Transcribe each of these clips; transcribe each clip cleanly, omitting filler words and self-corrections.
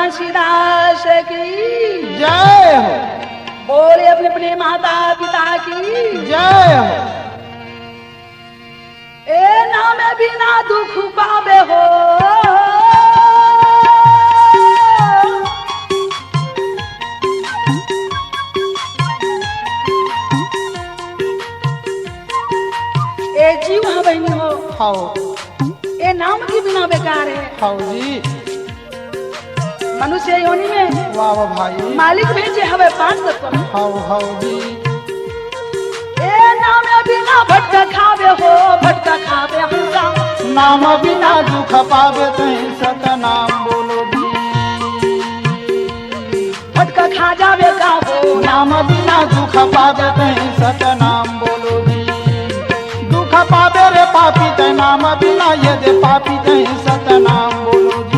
घासीदास की जय हो। बोले अपने अपने माता पिता की जय हो। ए नाम बिना दुख पावे हो ए जीव हाँ बहनी हो हाउ ए नाम की बिना बेकार है। हाउ जी। मनुष्य योनि में वाह वाह भाई। मालिक भेजे हवे 5 तत्व में। हाउ हाउ जी। ए नाम बिना भटका खावे हो भटका खावे हंसा नाम बिना दुख पावे तहीं सतनाम बोलो जी। भटका खा जावे का हो नाम बिना दुख पावे तहीं सतनाम बोलो जी। दुख पावे रे पापी तै नाम बिना यदि पापी तहीं सतनाम बोलो जी।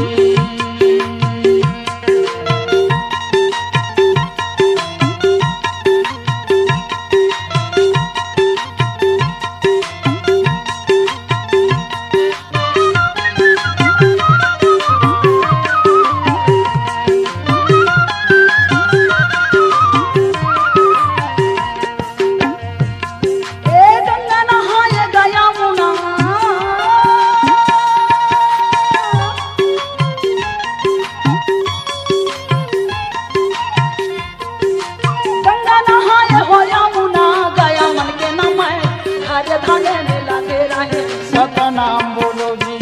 सतनाम बोलो जी।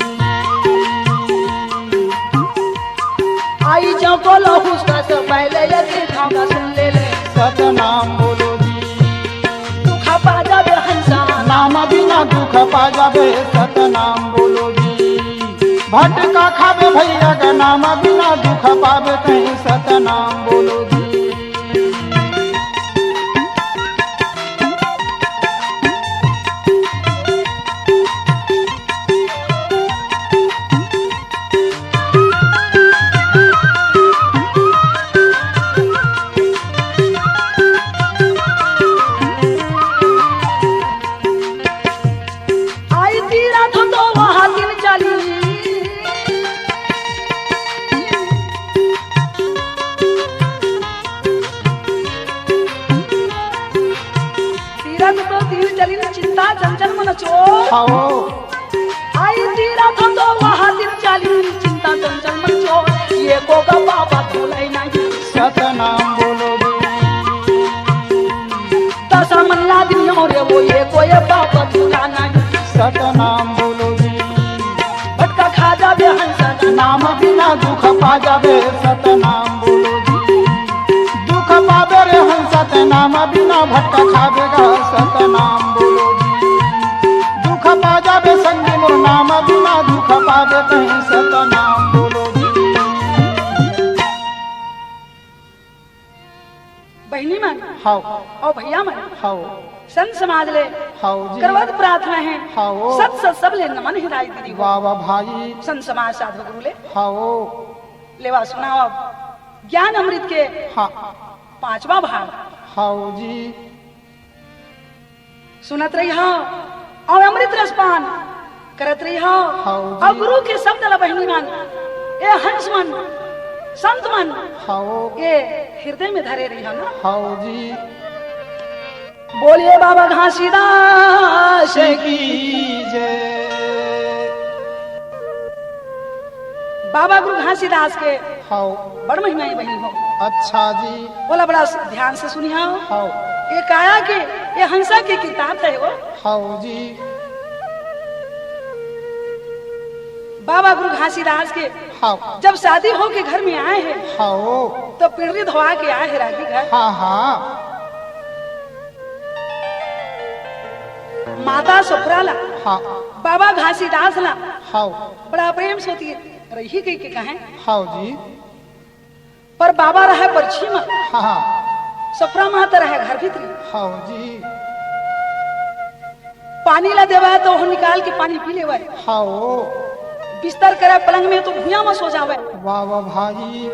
आई जो बोलो उसका से पहले यदि खाऊंगा सुन ले सतनाम बोलो जी। दुख पा जावे हंसा नाम बिना दुख पा जावे सतनाम बोलो जी। भटका खावे भैया का नाम बिना दुख पावे कहीं सतनाम बोलो जी। चिंता चंचल मन चोर आई तीरथ तो वहाँ दिन चाली चिंता चंचल मन चोर ये को का बाबा धोलाई नहीं सतनाम बोलो दशा मल्ला दिन और वो ये को ये बाबा धोला नहीं सतनाम बोलो जी। भटका खा जावे हंसा नाम बिना दुख पा जावे सतनाम बोलो जी। दुख पावे रे हंसा ते नाम बिना भटका खावेगा सतनाम बोलो जी। दुख पा जावे संगी मोर नाम बिना दुख पावे कहीं सतनाम बोलो जी। बहनी मन हाउ और भैया मन हाउ संत समाज ले हाउ जी। करवत प्रार्थना है हाउ सत सत सब ले नमन हिदायत दी वाह वाह भाई। संत समाज साधु गुरु ले हाउ लेवा सुनाओ अब ज्ञान अमृत के हाँ 5वां भाग हाउ जी। सुनत रही हो और अमृत रसपान करत रही हो हाउ और गुरु के शब्द ला बहनी मन ए हंस मन संत मन हाउ ये हृदय में धरे रही हो ना। हाउ जी। बोलिए बाबा घासीदास की जय। बाबा गुरु घासीदास के हाउ बड़ महिमा बहनी हो। अच्छा जी। बोला बड़ा ध्यान से सुनिया हाउ ये काया के ये हंसा की किताब है वो हाउ जी। बाबा गुरु घासीदास के हाउ जब शादी हो के घर में आए हैं हाउ तो पीढ़ी धोआ के आए हैं रागी घर। हाँ हाँ माता सुफराला हाँ बाबा घासीदास ला हाउ बड़ा प्रेम से होती रही गई के कहे हाउ जी। पर बाबा रहे परछी में हाँ हाँ सफरा माता रहे घर भीतरी हाउ जी। पानी ला देवा तो वो निकाल के पानी पी लेवा हाउ बिस्तर करे पलंग में तो भूया में सो जावे। वाह वाह भाई।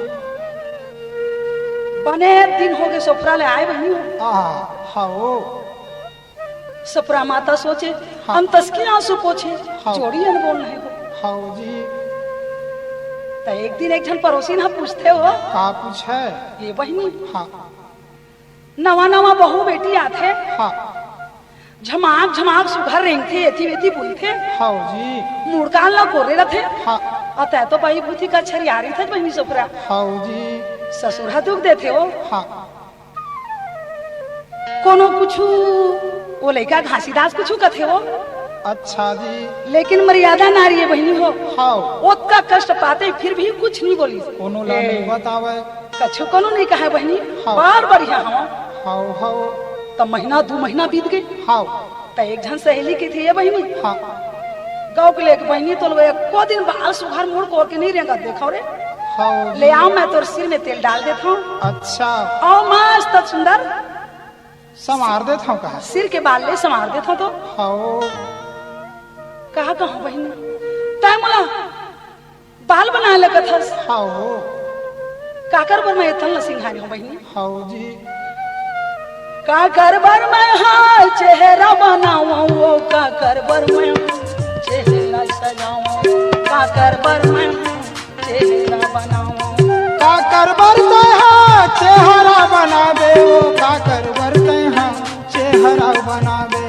बने दिन हो गए सफरा ले आए बहनी हो। हाउ सफरा माता सोचे हाँ। हम तस्की आंसू पोछे हाँ। जोड़ी अनबोल नहीं हो। हाउ जी। तो एक दिन एक जन पड़ोसी ना पूछते हो, का पूछे? ये बहनी हाँ नवा नवा बहू बेटी आथे, हाँ झमाक झमाक सुघर रेंगथे, एथी वेथी बोलथे, हाँ जी मुड़कान ला कोरे रथे, हाँ अतः तो भाई बुद्धि का छरियारी थे बहनी ससुरा, हाँ जी ससुरा दुख देथे हो, हाँ कोनो कुछू वो लड़का घासीदास कुछू कथे हो, अच्छा जी लेकिन मर्यादा नारी है बहनी हो, हाँ ओतका कष्ट पाते फिर भी कुछ नहीं बोली, कोनो ला नहीं बतावे। कछु कोनो नहीं कहा बहनी, हाँ। बार बढ़िया हम हाँ हाँ तब महीना 2 महीना बीत गए, हाँ तो एक जन सहेली की थी ये बहनी, हाँ गाँव के लेके बहनी तो को दिन बाल सुघर मुड़ कोर के नहीं रहेगा, देखो रे हाँ ले आओ मैं तोर सिर में तेल डाल देता हूँ, अच्छा और मस्त सुंदर संवार देता हूँ कहा। सिर के बाल ले संवार देता हूँ, तो हाँ कहा कहूँ बहनी तय मला बाल बना लगा था, हाँ काकर पर मैं इतना सिंघानी हूँ बहनी, हाँ जी काकर बर मैं हाँ चेहरा बनाऊं, वो काकर बर मैं चेहरा सजाऊं, काकर बर मैं चेहरा बनाऊं, काकर बरते हाँ चेहरा बनावे, वो काकर बरते हाँ चेहरा बनावे,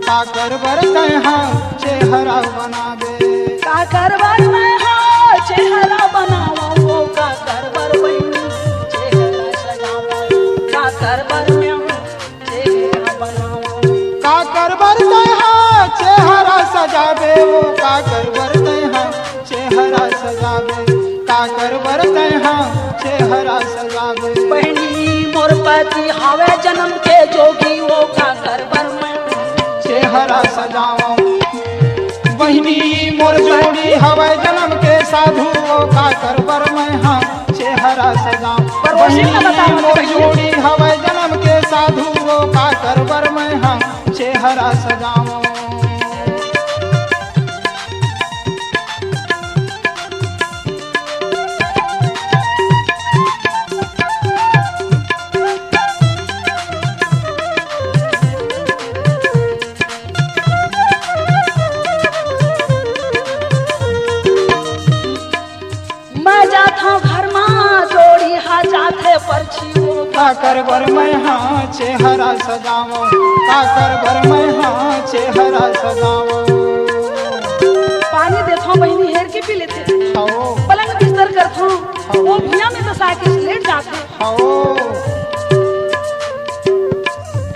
काकर बरते हाँ चेहरा बनावे, काकर बर मैं हाँ चेहरा बनाऊं, वो काकर बर मैं चेहरा सजाऊं, काकर बर मैं चेहरा बनाऊं, काकर बरते हाँ चेहरा सजावे, वो काकर बरते हाँ चेहरा सजावे, काकर बरते हाँ चेहरा सजावे। बहनी मोर पति हवे जन्म के जोगी, वो काकर बर मैं चेहरा सजाओ बहिनी मोर जोड़ी हवे जन्म के साधु, वो काकर बर मैं हाँ चेहरा सजाओ पड़ोसी का बताओ बहिनी मोर बहनी। जोड़ी हवे जन्म के साधु, वो काकर बर मैं हाँ चेहरा सजाओ। मैं जाता घर माँ जोड़ी हा जाते परछी, वो काकर बर मैं हाँ चेहरा सजाओ, काकर बर मैं हाँ चेहरा सजाओ। पानी देता हूँ बहनी हेर के पी लेते, खाओ पलंग बिस्तर करता हूँ, वो भैया में तो साइकिल से लेट जाते, खाओ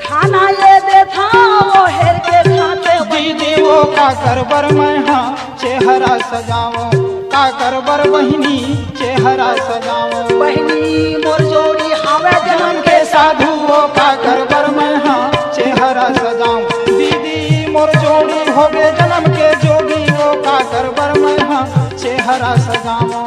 खाना ये देता वो हेर के खाते, दीदी वो काकर बर मैं हाँ चेहरा सजाओ, काकर बर बहिनी चेहरा सजाओ। बहनी मोर जोड़ी हवे जन्म के साधु, वो काकर बर मैं हाँ चेहरा सजाओ। दीदी मोर जोड़ी हो गए जन्म के जोगी, वो काकर बर मैं हाँ चेहरा सजाओ।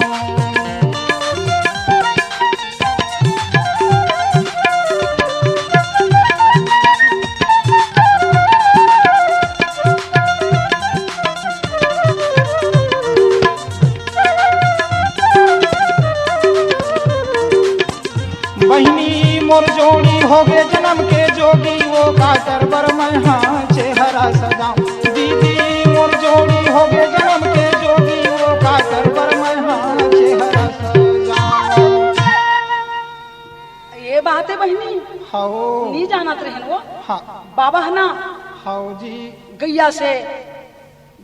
बहिनी मोर जोड़ी हो गए जन्म के जोगी, वो काकर बर मैं हाँ चेहरा सजाऊं। दीदी मोर जोड़ी हो गए जन्म के जोगी, वो काकर बर मैं हाँ चेहरा सजाऊं। ये बात है बहनी, हाओ नहीं जानत रहन वो हाँ बाबा है ना, हाओ जी गैया से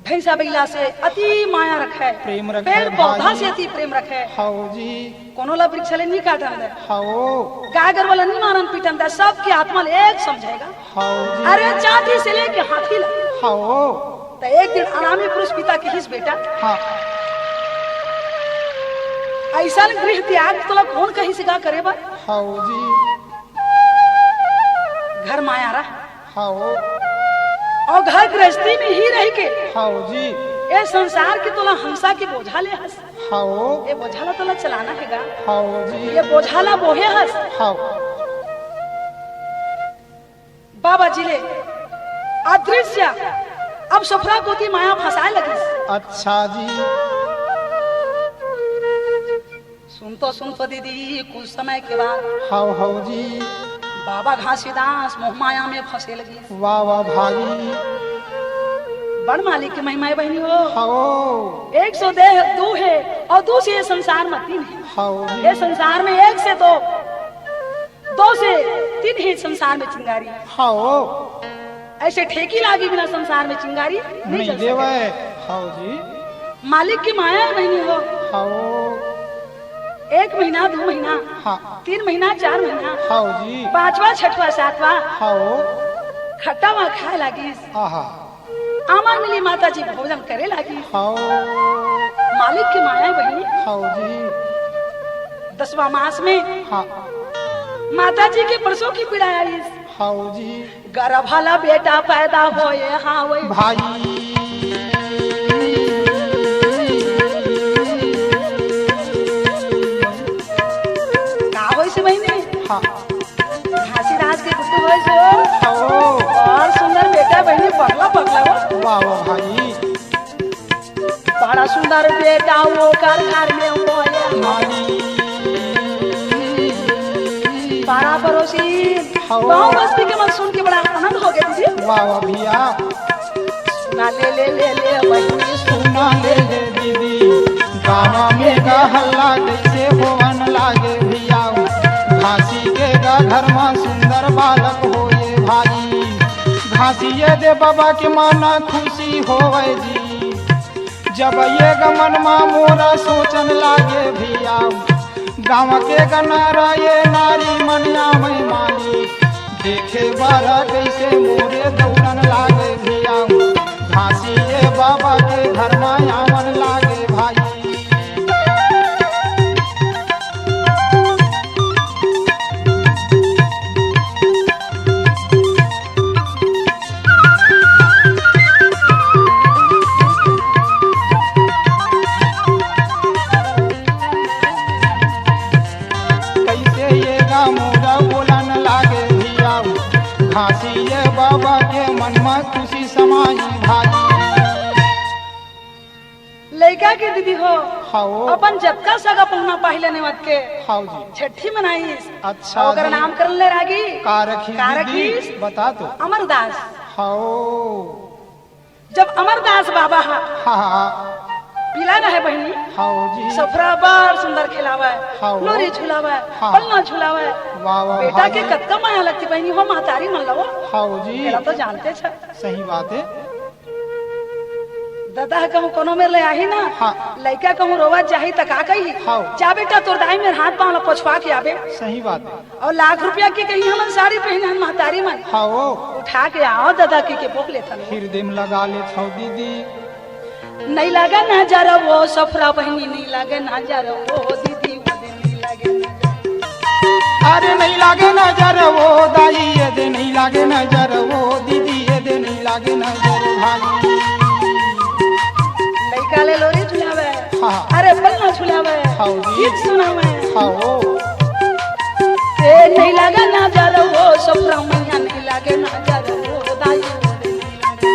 भैंसा बैला से अति माया रखे, प्रेम रखे, पेड़ पौधा भाई। से अति प्रेम रखे, हाओ जी कोनो ला वृक्ष ले नहीं काटन दे, हाओ गागर वाला नहीं मारन पीटन दे, सबकी आत्मा ले एक समझेगा, हाओ जी अरे चांदी से लेके हाथी ला, हाओ तो एक दिन आरामी पुरुष पिता के हिस बेटा, हाँ ऐसा गृह त्याग तो कौन कहीं से गा करे बा, हाओ जी घर माया रहा, हाओ और घर गृहस्थी में ही रह के हाओ जी ये संसार की तोला हंसा के बोझा ले हंस, हाओ ये बोझाला तोला चलाना हैगा, हाओ जी ये बोझाला बोहे हंस, हाओ बाबा जी ले अदृश्य अब सफरा गोती माया फंसाए लगी, अच्छा जी सुन तो दीदी कुछ समय के बाद हाओ हाओ जी बाबा घासीदास मोह माया में फंसे लगी, वाह वाह भाई बड़ मालिक की महिमा है बहनी हो। हाओ 100 देह दू है और दू से ये संसार में 3 है। हाओ ये संसार में 1 से 2, 2 से 3 है संसार में चिंगारी। हाओ ऐसे ठेकी लागी बिना संसार में चिंगारी नहीं चल देवे। सके। हाओ जी मालिक की माया है बहनी हो। हाओ 1 महीना 2 महीना हाँ 3 महीना 4 महीना हाओ जी 5वां 6वां 7वां हाओ खट्टा वहाँ खाए लागी। आहा आमन मिली माता जी भोजन करे लागी। हाओ मालिक की माया है बहनी। हाओ जी 10वां मास में हाँ माता जी के परसों की पीड़ा आई। हाओ जी गर्भ वाला बेटा पैदा होए। हाँ वही भाई का होई से बहनी। हाँ घासीदास के गुट्टू होई सो हाओ और सुंदर बेटा बहनी पगला पगला हो। वाह वाह भाई बड़ा सुंदर बेटा वो घर में होए। माली पारा पड़ोसी हाँ। गाँव बस्ती के मन सुन के बड़ा आनंद हो गया दीदी। वाह वाह भैया सुना ले ले ले ले बहनी सुना ले ले दीदी गाना में का हल्ला कैसे होवन लागे भैया घासी के का घर में सुंदर बालक होए भाई घासी ये दे बाबा के माना खुशी होवे जी जब ये गमन मा मोरा सोचन लागे भैया गाँव के गनारा ये नारी मनिया में माली देखे बारा कैसे मोरे दौड़न लागे भैया घासी ये बाबा के घर में आवन लागे भाई कैसे ये गामोरा बोलन लागे भैया घासी ये बाबा के मन में खुशी समाई भाई लड़का के दीदी हो हाओ अपन जबका सगा पहुना पहले ने मत के हाओ जी छठी मनाई। अच्छा ओकर जी। नाम कर ले रागी का रखी कारखीस। दीदी बता तो अमरदास। हाओ जब अमरदास बाबा हा हाँ पिला रहे बहनी हाओ जी सफरा बार सुंदर खिलावा हाँ। लोरी झुलावा हाँ। पलना झुलावा वाह वाह बेटा भाई के कतका माया लगती बहनी हो महतारी मन लवो हाओ जी मेरा तो जानते छ। सही बात है दादा कहूँ कोनो में ले आही ना हाँ। लड़का कहूँ रोवा जाही त का कही हाँ। जा बेटा तोर दाई में हाथ पाँव पोछवा के आवे सही बात है और लाख रुपया की कही हमन साड़ी पहने महतारी मन हाओ उठा के आओ दादा की के भोग लेता हृदय में लगा ले छौ दीदी नहीं लगे ना जरा वो सफरा बहनी नहीं लगे ना जरा वो दीदी वो दिन नहीं लगे अरे नहीं लागे नजर वो दाई ये दे नहीं लागे नजर वो दीदी ये दे नहीं लागे नजर भाई लड़का ले लोरी झुलावे हाँ। अरे पलना झुलावे हाँ जी। गीत सुनावे हाओ ए नहीं लगे ना जरा वो सफरा मैया नहीं लगे ना जरा वो दाई वो दिन नहीं लगे।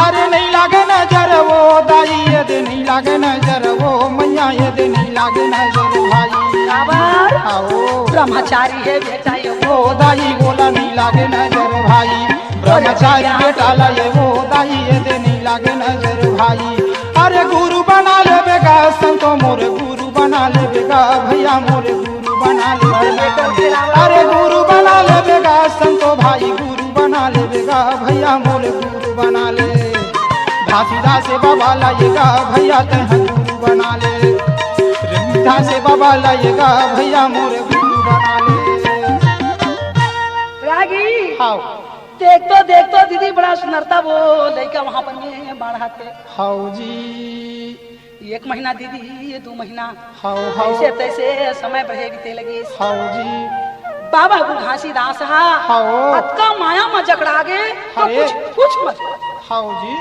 अरे नहीं लागे नजर वो दाई ये दे नहीं लागे नजर वो मैया ये दे नहीं लागे नजर भाई आवार हाओ ब्रह्मचारी है बेटा ये वो वो दाई बोला नहीं लागे नजर भाई ब्रह्मचारी बेटा ला ये वो दाई ये दे नहीं लागे नजर भाई अरे गुरु बना ले बेगा संतो मोरे गुरु बना ले बेगा भैया मोरे गुरु बना ले बेगा अरे गुरु बना ले बेगा संतो भाई गुरु बना ले बेगा भैया मोरे गुरु बना ले घासीदास से बाबा लाएगा भैया तह गुरु बना ले रमीदा से बाबा लाएगा भैया मोरे गुरु बना ले रागी हाओ देख तो दीदी बड़ा सुंदरता वो लड़का वहाँ पर में बढ़ाते हाओ जी 1 महीना दीदी ये 2 महीना हाओ हाओ ऐसे तैसे समय बढ़े बीते लगी। हाओ जी बाबा को घासीदास हा हाओ अतका माया में जकड़ा गे तो अरे। कुछ मत हाओ जी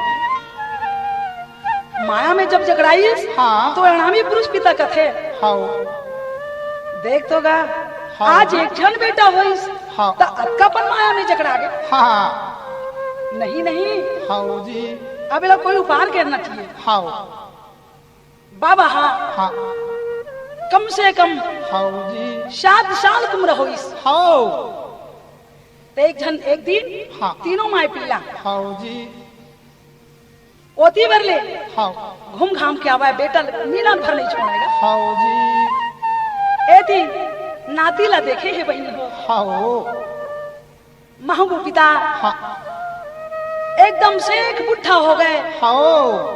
माया में जब जकड़ाई हाँ। तो अणामी पुरुष पिता कथे हाओ देख तो गा हाँ। आज एक जन बेटा होइस हाँ। तो अतकापन माया में जकड़ा गे हाँ नहीं हाओ जी अब ये लोग कोई उपाय करना चाहिए। हाओ बाबा हाँ हाँ कम से कम हाओ जी 7 साल उम्र होइस हाओ तो एक दिन हाँ। तीनों माय पिल्ला हाओ जी ओती भर ले हाँ घूम घाम के आवा बेटा मिनट भर नहीं छोड़ेगा। हाँ जी एती नाती ला देखे है बहनी हो हाँ महबू पिता हाँ एकदम से एक बुढ़ा हो गए। हाँ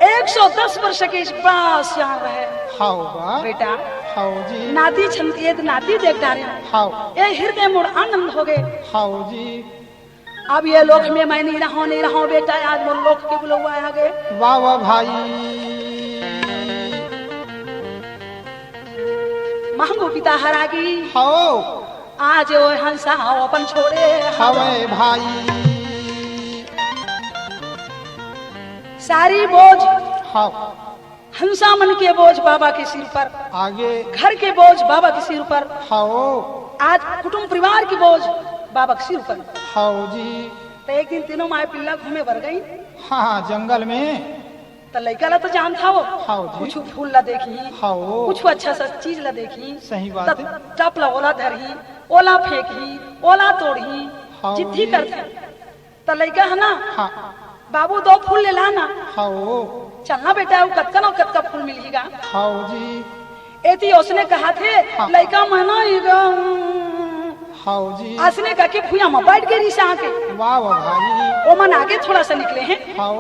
110 वर्ष के इस पास यहाँ रहे हाँ बेटा हाँ जी नाती छनती है नाती देख डारे हाँ ये हृदय मोड़ आनंद हो गए। हाँ जी अब ये लोक में मैं नहीं रहा बेटा आज वो लोक के बुलवा आ गए। वाह वाह भाई महंगो पिता हरागी हाँ आज वो हंसा अपन छोड़े हवे भाई सारी बोझ हाँ हंसा मन के बोझ बाबा के सिर पर आगे घर के बोझ बाबा के सिर पर हाँ आज कुटुंब परिवार की बोझ बाबा के सिर पर। हाँ जी तो एक दिन तीनों माए पिल्ला घूमे भर गई हाँ हाँ जंगल में तो लड़का ला तो जान था वो हाँ जी कुछ फूल ला देखी हाँ कुछ अच्छा सा चीज ला देखी सही बात है टप ला ओला धरही ओला फेंकी ओला तोड़ी हाँ जिद्दी जी। करते तो लड़का है ना हाँ बाबू 2 फूल ले लाना हाँ चलना बेटा वो कतका ना कतका फूल मिलेगा। हाँ जी एती उसने कहा थे हाँ। लड़का मनाएगा हाँ जी आसने का के भूया में बैठ गई से आके वाह वाह भाई वो मन आगे थोड़ा सा निकले हैं। हाँ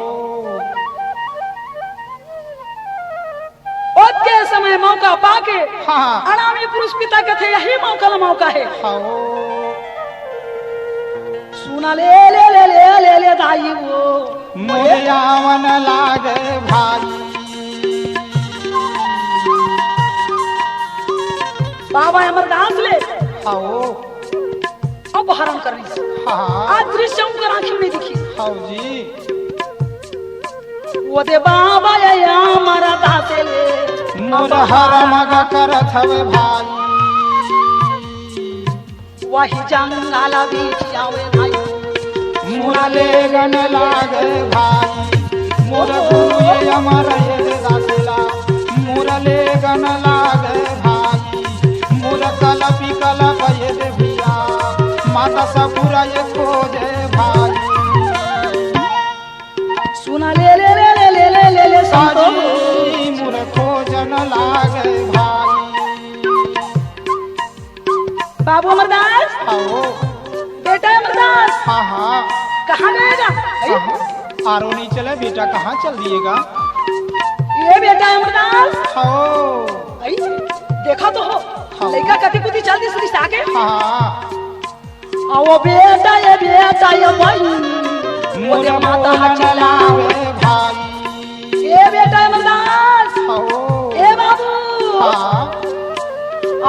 ओत के समय मौका पाके हाँ अनामी पुरुष पिता के थे यही मौका है। हाँ सुना ले दाई वो मुरियावन लागे भाई बाबा अमरदास ले हाँ अब हरण कर रही हाँ आज दृश्य उनकर आंखों में दिखी। हाँ जी वो दे बाबा या हमारा दासे ले मोर हर मग करत हवे भाई वही जंगल बीच आवे भाई मुरले गन लागे भाई मोर गुरु ये अमर ये दासला मुरले गन लागे भाई मोर कलपी कलप ये देविया माता सपुरा ये खोजे भाई सुना ले संतो साजी मोर खोजन लागे भाई बाबू अमरदास आओ बेटा अमरदास हाँ हाँ कहाँ गएगा? हाँ, आरो नहीं चले बेटा कहाँ चल दिएगा ये बेटा अमरदास हाँ आई देखा तो हो हाँ। लड़का कति कुति चल दिस रिश्ता के हाँ आओ बेटा ये भाई वो दे माता चला भाई ये बेटा अमरदास हाँ ए बाबू हाँ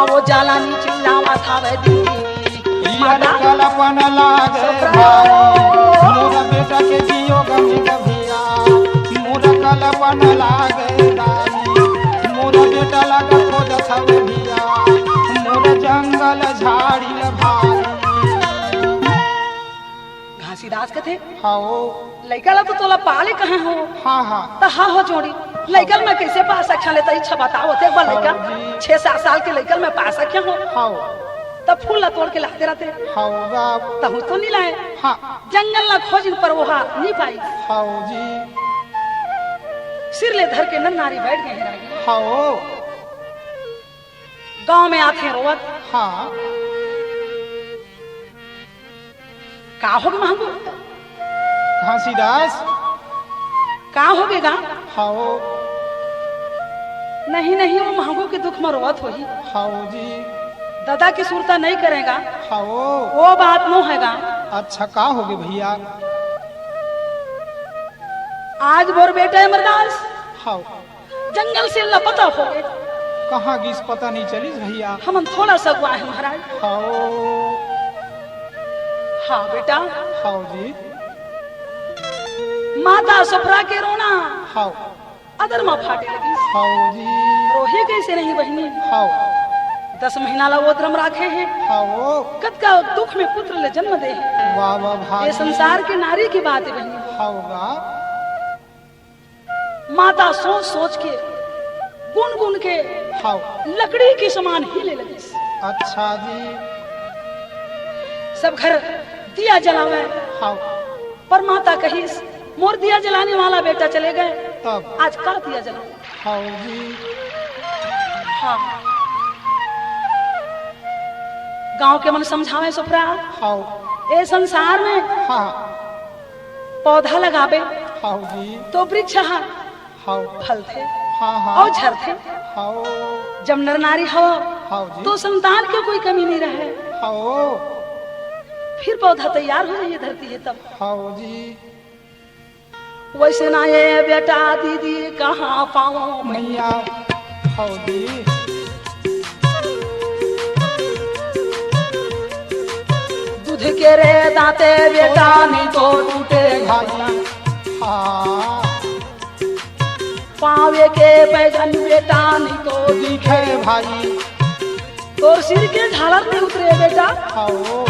आओ जाला नी चिल्ला माथा वे दी यार कलपन लागे भाई मोर बेटा के जियो गमी गभिया मोर कलपन लागे दानी मोर बेटा लागे खोज छवे भिया मोर जंगल झाड़ी भाई घासीदास कथे हाँ लड़का ला तो तोला पाले कहाँ हो हाँ हाँ तो हाँ हो जोड़ी लड़का में कैसे पा सकता लेता इच्छा बताओ एक बार लड़का 6-7 साल के लड़का में पा सके हो हाँ तब फूल ला तोड़ के लाते रहते हाँ तब तो नहीं लाए हाँ जंगल ला खोज पर वो नहीं पाई हाँ जी सिर ले धर के नर नारी बैठ गए हैं रागी। हाँ गांव में आते हैं रोवत हाँ का होगे महंगू घासीदास का होगेगा हाँ नहीं वो महंगू के दुख में रोवत होगी हाँ जी दादा की सुरता नहीं करेगा हाँ वो बात नो हैगा। अच्छा का होगे भैया आज बोर बेटा अमरदास हाँ जंगल से लापता हो गए कहाँ गिस पता नहीं चली भैया हम थोड़ा सा हुआ है महाराज। हाँ हाँ बेटा हाँ जी माता सफरा के रोना हाँ अदर माँ फाटे लगी हाँ जी रोहे कैसे नहीं बहनी हाँ 10 महीना ला वो द्रम राखे है हाँ कद का दुख में पुत्र ले जन्म दे है वाह वाह भाई ये संसार की नारी की बात है बहनी। होगा माता सोच सोच के गुन गुन के हाँ लकड़ी के समान हिले लगी। अच्छा जी सब घर दिया जलावे हाँ पर माता कही मोर दिया जलाने वाला बेटा चले गए, तब आज का दिया जलाऊं? हाउ जी हाँ, गांव के मन समझावे सुप्रा, हाउ ए संसार में हाँ पौधा लगावे हाउ जी तो वृक्ष हाउ फल थे हाँ हाँ और झर थे। हाउ जब नर नारी हो हाउ जी तो संतान की कोई कमी नहीं रहे, हाउ फिर पौधा तैयार हो जाइए धरती है तब। हाउ जी वैसे ना ये बेटा दीदी कहाँ पाऊं मैया हाउ जी दूध के रे दांते बेटा नहीं तो टूटे घाघरा, हाँ पावे के बैगन बेटा नहीं तो दिखे भाई तो सिर के झालर नहीं उतरे बेटा, हाउ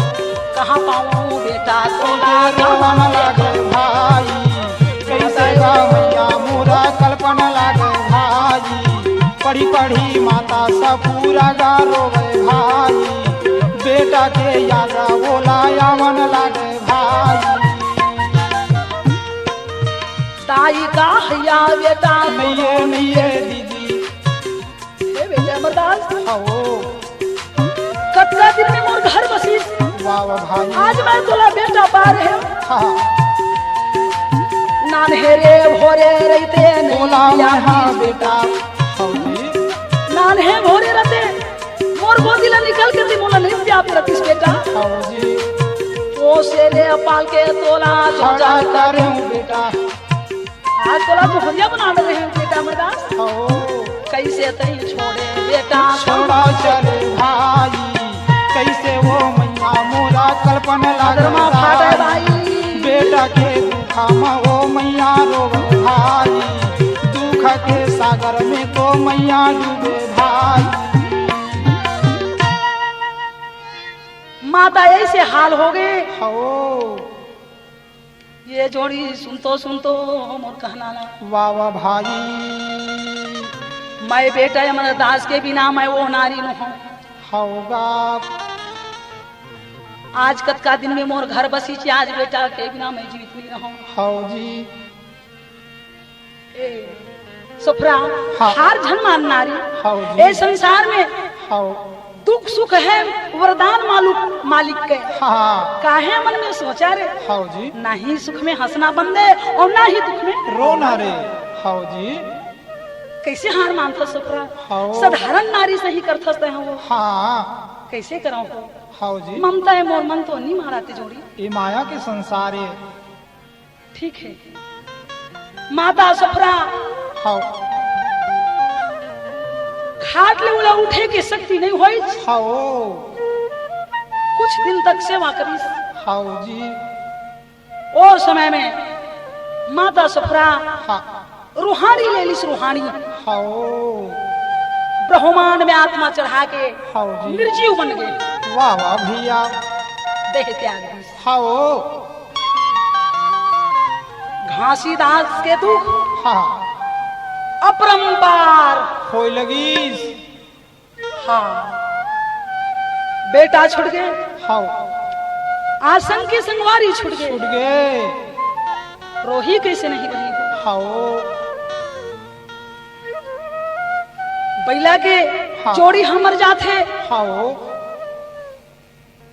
कहाँ पाऊं बेटा तोला तोला रोवन लागे भाई कैसे गा मैया मोरा कल्पना लागे भाई पढ़ी पढ़ी माता सब पूरा गा रोवे भाई बेटा के याद बोला यावन लागे भाई ताई का हैया बेटा नैये दीदी हे बेटा अमरदास हो कतका दिन में मोर घर बसी, वाह भाई आज मैं तोला बेटा पार है हाँ नानहेरे भोरे रहते बोला यहाँ बेटा हो जी नानहे भोरे रहते मोर गोदी ला निकल के दी मोला नहीं प्याप रतिस बेटा, हो जी ओ से ले पाल के तोला खड़ा जा कर करूं बेटा आज तोला तो हदिया बना रहे हैं बेटा अमरदास, हो कैसे तई छोड़े बेटा छोड़ा चले भाई कैसे वो मैया मोरा कल्पना अदरमा फाटे लागे भाई बेटा के दुखा में वो मैया रोवे भाई दुख के सागर में तो मैया डूबे भाई माता ऐसे हाल हो गए, हो ये जोड़ी सुनतो सुनतो मोर कहना ला वाह वाह भाई मैं बेटा अमरदास के बिना मैं वो नारी न हूँ। होगा आज कतका दिन में मोर घर बसी छी, आज बेटा के बिना मैं जीवित नहीं रहूं। हो जी सुफ्रा हाँ। हार झनमान नारी हो जी ए संसार में हो दुख सुख है वरदान मालिक के, हाँ काहे मन में सोचा रे, हो जी ना ही सुख में हंसना बंदे और ना ही दुख में रोना रे हो जी कैसे हार मानता सुफ्रा, हो साधारण नारी से ही करथस है वो, हाँ कैसे कराऊं हो हो जी ममता है मोर मन तो नहीं माराते जोड़ी। ये माया के संसार है ठीक है माता सुफ्रा हो खाट ले उला उठे की शक्ति नहीं होई, हो कुछ दिन तक सेवा करी। हो जी ओ समय में माता सुफ्रा हाँ रूहानी ले ली, रूहानी हो ब्रह्मांड में आत्मा चढ़ा के हो जी निर्जीव बन गए, वाह वाह भैया देह त्याग दी। हो घासीदास के दुख हाँ अपरंपार होय लगीस हाँ बेटा छुट गए, हो आसन के संगवारी छुट गए, छूट गए रोही कैसे नहीं रही हो। हो बैला के हाँ। जोड़ी हमर जाते हो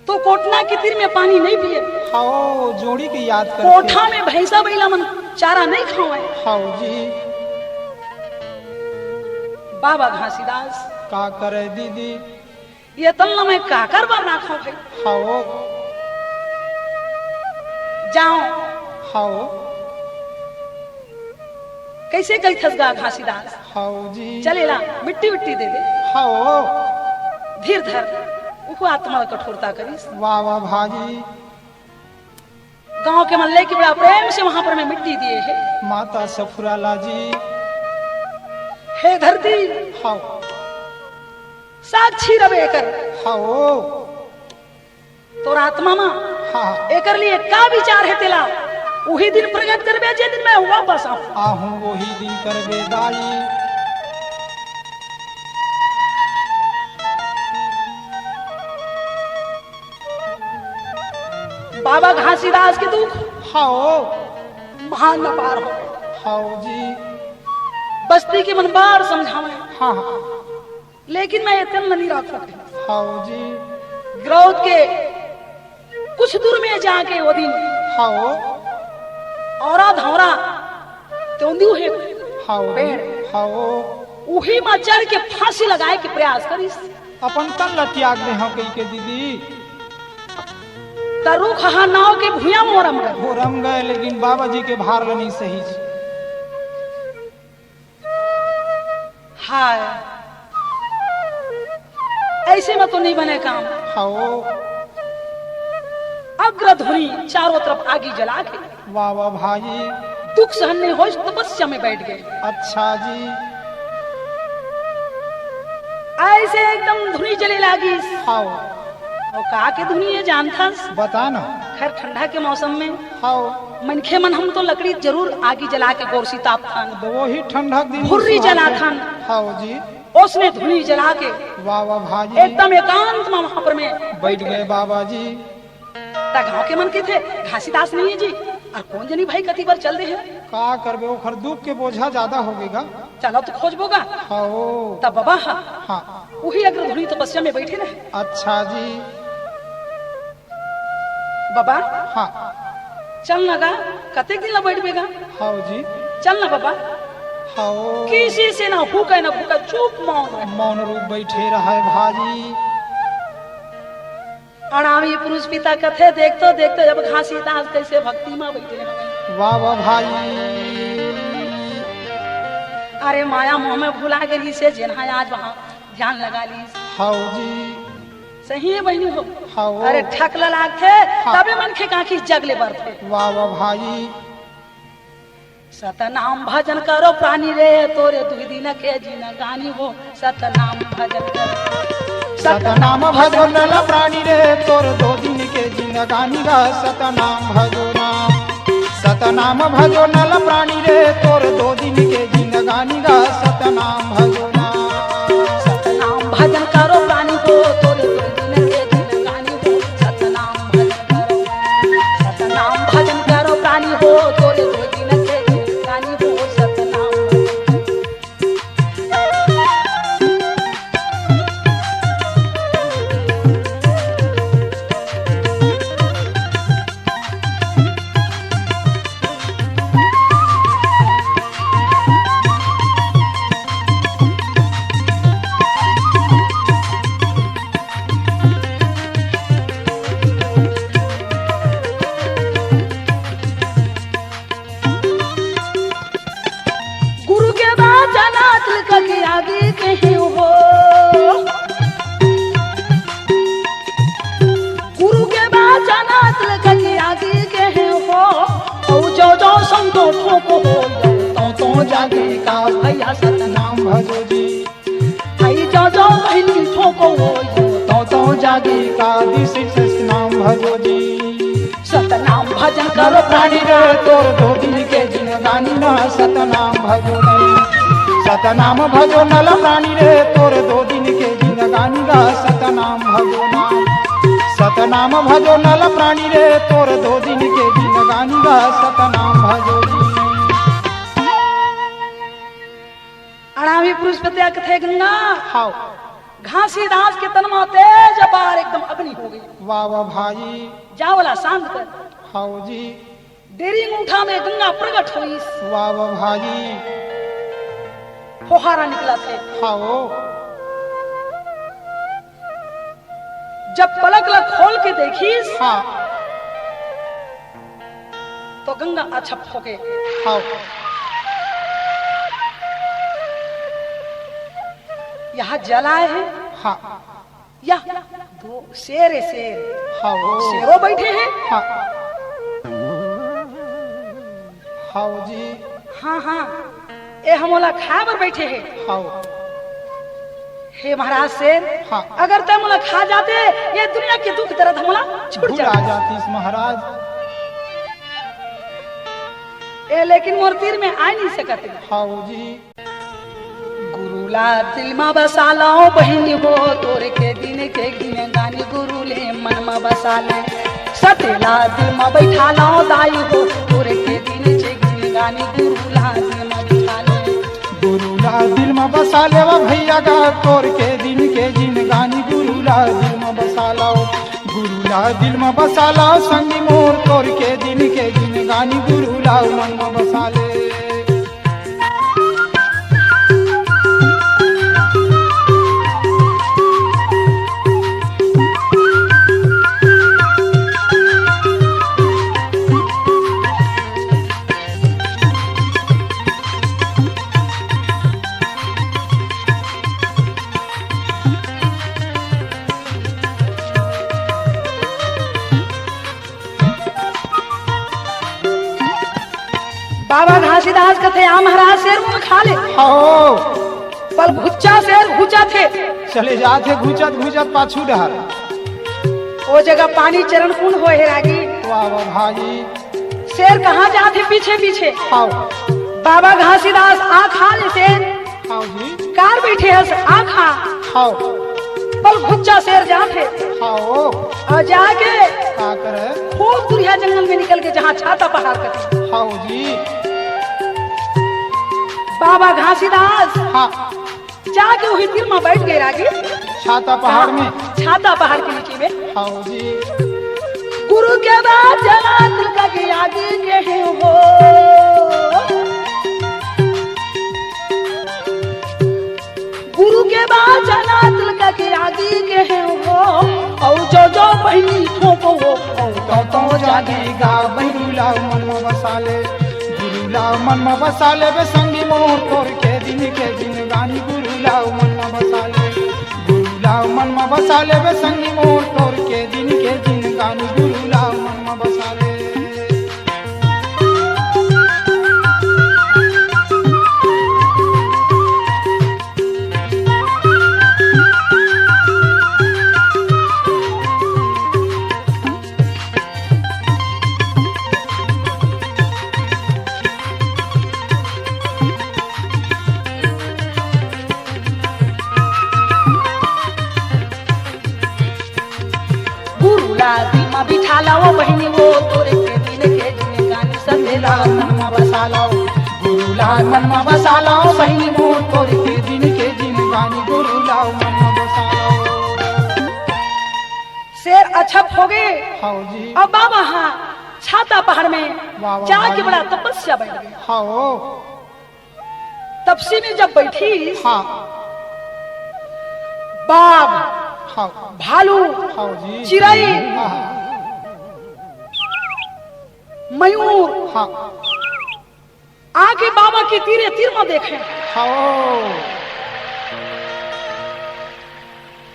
तो कोटना के तीर में पानी नहीं पिए, हो जोड़ी की याद करके कोठा में भैंसा बैला मन चारा नहीं खाए। हो जी बाबा घासीदास का करे दीदी ये तल्ला में काकर बार ना खाओ भाई, हो जाओ हो कैसे गई थसगा घासीदास, हो जी चलेला मिट्टी विट्टी दे दे, हो धीर धर उको आत्मा कठोरता करीस। वाह वाह भाजी गांव के मल्ले की बड़ा प्रेम से वहां पर मैं मिट्टी दिए है। माता सफुराला जी हे धरती हो साक्षी रवे कर हो तोर आत्मा मा हाँ एकर लिए का विचार है तेला, वही दिन प्रकट करबे जे दिन मैं वापस आऊं। आहूं वही दिन करबे दाई बाबा घासीदास के दुख हो महान न पार हो हाँ जी। बस्ती के मन बार समझावे हाँ हाँ लेकिन मैं इतना नहीं रख सके हाँ जी। ग्रोथ के कुछ दूर में जाके वो दिन हाँ औरा धौरा तो है हाँ पेड़ हाँ उही में चढ़ के फांसी लगाए के प्रयास करिस अपन तन ला त्याग दे हाँ कही के दीदी। तरु खहा नाव के भूया मोरम गए वो रम गए लेकिन बाबा जी के भार नहीं सही। हाय ऐसे में तो नहीं बने काम। हाँ अग्रध्वनि चारों तरफ आगी जला के वाह वाह भाई। दुख सहन नहीं हो तपस्या में बैठ गए। अच्छा जी। ऐसे एकदम धुनी जले लगी। हाँ और कहा के धुनी है जानता बता ना। खैर ठंडा के मौसम में हाँ मनखे मन हम तो लकड़ी जरूर आगी जला के गोरसी ताप खान वो ही ठंडा दिन हुर्री जला खान। हाँ जी। उसने धुनी जला के वाह वाह भाई एकदम एकांत में वहां पर में बैठ गए बाबा जी। गाँव के मन के थे घासीदास नहीं है जी और कौन जनी भाई कति बार चल रहे हैं का करबे ओखर दुख के बोझा ज्यादा होगेगा। चलो तो खोजबोगा हाँ तब बाबा हाँ वही अग्र धुनी तपस्या में बैठे रहे। अच्छा जी। बाबा हाँ चल ना गा कते दिन ला बैठबेगा। हाँ जी। चल ना बाबा हाँ किसी से ना भूखा चुप मौन रूप बैठे रहे भाजी। अणामी पुरुष पिता कथे देखते देखते जब घासीदास कैसे भक्ति में बैठे रहे। वाह वाह भाई। अरे माया मोह में भुला गई से जेना आज वहाँ ध्यान लगा ली। हाँ जी। सही है बहनी हो। हाँ अरे ठकला लाग थे तबे मन के काकी जगले बर थे। वाह वाह भाई। सतनाम भजन करो प्राणी रे तोरे दुई दिन के जीना गानी हो सतनाम भजन करो। सतनाम भजो नल प्राणी रे तोर दो दिन के जिंदगानी गा सतनाम भजो नाम। सतनाम भजो नल प्राणी रे तोर दो दिन के जिंदगानी गा सतनाम भजो नाम। सतनाम भजन करो प्राणी हो तोरे दो दिन के जिंदगानी हो सतनाम भजन करो। सतनाम भजन करो प्राणी हो तोरे दो दिन के जिंदगानी हो सतनाम आगे कहीं हो गुरु के बाद जाना तिलक के आगे कहीं हो और जो संतोषों को हो तो जागे का भैया सतनाम भजो जी। आई जो बहनी ठोको हो तो जागे का सतनाम भजो जी। सतनाम भजन करो प्राणी रे तोर दो दिन के जिंदगानी ना सतनाम भजो नहीं। सतनाम भजो नल प्राणी रे तोर दो दिन के जिंदगानी गा सतनाम भजो नाम। सतनाम भजो नल प्राणी रे तोर दो दिन के जिंदगानी गा सतनाम भजो जी। अणावी पुरुष पत्या कथे गंगा हाउ घासीदास के तनमा तेज बार एकदम अग्नि हो गई। वाह वाह भाई। जावला शांत कर। How ji. डेरी मुठा में गंगा प्रकट हुई। वाह वाह भाई। फुहारा निकला थे। हाओ जब पलक लग खोल के देखी हाँ तो गंगा अछप हो गए। हाओ यहाँ जलाए है हाँ या दो शेर है शेर। हाओ शेरों बैठे हैं। हाँ हाओ जी। हाँ हाँ ए हमोला खा पर बैठे हैं। हाओ हे महाराज शेर हाँ अगर तय मोला खा जाते ये दुनिया के दुख दर्द हमोला छूट भूल आ जाती इस महाराज। ए लेकिन मोर तीर में आ नहीं सकते। हाओ जी। गुरुला दिल में बसा लो बहनी हो तोरे के दिन के गिने गानी गुरु ले मन में बसा ले। सतेला दिल में बैठा लो दाई हो तोरे के दिन के गानी गुरुला दिल में बिठा ले। गुरुला दिल में बसा ले वा भैया गा तोर के दिन के जिनगानी गुरुला दिल में बसा लाओ। गुरुला दिल में बसा लाओ संगी मोर तोर के दिन के जिनगानी गुरुला मन में बसा ले। बाबा घासीदास कथे आ महाराज शेर मुंह में खा ले। आओ पल घुच्चा शेर घुचा थे। चले जाते घुचत घुचत पाछू डहर। वो जगह पानी चरण कुंड हो है रागी। वाह वाह भाई शेर कहाँ जाते पीछे पीछे। आओ बाबा घासीदास आ खा ले शेर। आओ जी कार बैठे है आ खा। आओ पल घुच्चा शेर जाते। आओ और जाके का करे खूब दुरिया जंगल में निकल के जहाँ छाता पहाड़ कथे। आओ जी बाबा घासीदास हाँ जाके वही तीर में बैठ गए रागी। छाता पहाड़ में छाता पहाड़ के नीचे में। आओ जी गुरु के बाद जना दिल का के आगे के हो। गुरु के बाद जना दिल का के आगे के हो। और जो जो बहनी ठोको हो तो जागेगा गुरुला मन में बसा ले। गुरुला मन में बसा ले बे संगी मोर तोर के दिन के जिनगानी गुरुला मन में बसा ले। गुरुला मन में बसा ले बे संगी मोर तोर के दिन के जिनगानी गुरुला मन में बसा ले। दिमा बिठा लाओ बहनी वो तोरे के दिन के जिनगानी संदेला मन में बसा लाओ। गुरुला मन में बसा लाओ बहनी मोर तोर के दिन के जिनगानी गुरुला मन में बसा लाओ। शेर अछप हो गए। हाँ जी अब बाबा हाँ छाता पहाड़ में वाह वाह जाके भाई। बड़ा तपस्या बैठ गए। हाँ तपसी में जब बैठी हाँ बाघ हाँ भालू हाँ जी चिड़ै हाँ मयूर हाँ आके बाबा के तीरे तीर में देखे। हाँ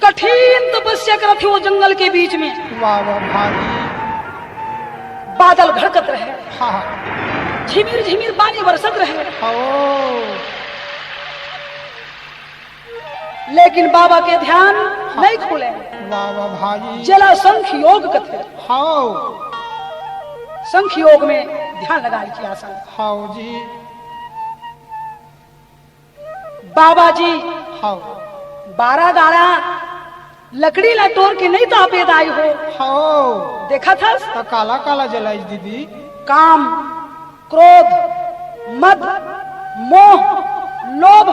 कठिन तपस्या करत थे वो जंगल के बीच में। वाह वाह भाई बादल घड़कत रहे। हाँ झिमिर झिमिर पानी बरसत रहे। हाँ लेकिन बाबा के ध्यान नहीं खुले। वाह वाह भाई जला शंख योग कथे। हाँ शंख योग में ध्यान लगाने की आशा। हाँ जी बाबा जी हाँ 12 गाड़ा लकड़ी ला तोड़ के नहीं तापे दाई हो। हाँ देखा था तो काला काला जलाई दीदी। काम क्रोध मद मोह लोभ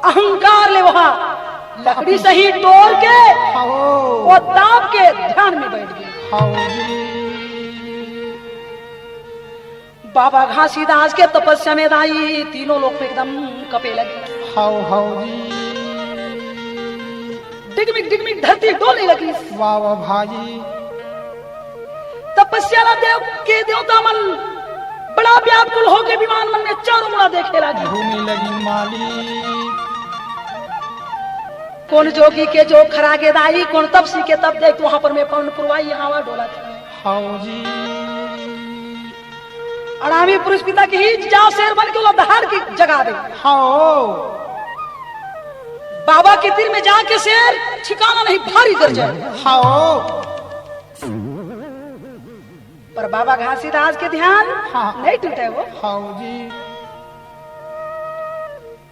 अहंकार ले वहां लकड़ी सही तोड़ के हाँ वो ताप के ध्यान में बैठ गए। हाँ जी बाबा घासीदास के तपस्या में दाई तीनों लोग में एकदम कपे लगे। हाँ हाँ जी डिगमिग धरती डोलने लगी। वाह वाह भाई तपस्या ना देव के देवता मन बड़ा व्याकुल हो के विमान मन में चारों मुड़ा देखे लगे। घूमी लगी मालिक कौन जोगी के जो खरा के दाई कौन तपसी के तब देख वहां पर मैं पवन पुरवाई हवा डोला था। हाँ जी अड़ामी पुरुष पिता की ही जा शेर बन के दहाड़ की जगा दे। हाँ बाबा के तीर में जाके शेर ठिकाना नहीं भारी कर जाए। हाँ पर बाबा घासीदास के ध्यान हाँ। नहीं टूटे। वो हाँ जी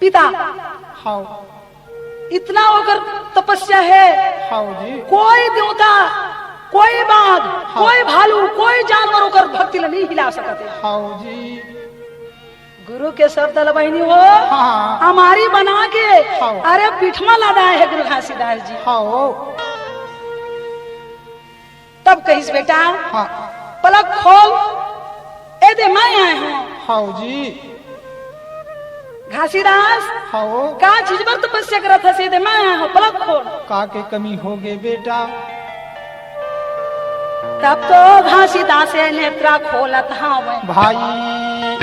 पिता हाँ इतना होकर तपस्या है। हाँ जी कोई देवता कोई बाघ कोई भालू कोई जानवर होकर भक्ति नहीं हिला सकते। हाँ जी गुरु के सब दल बहनी हो हाँ हमारी बना के हाँ। अरे पिठमा लदाए है गुरु घासीदास जी। हाँ तब कहिस बेटा हाँ पलक खोल ए दे मैं आए हूँ। हाँ जी घासीदास हाँ का चीज पर तपस्या करत हसे दे मैं आए हूँ पलक खोल। का के कमी हो गए बेटा। तब तो घासीदास नेत्रा खोलत हाँ भाई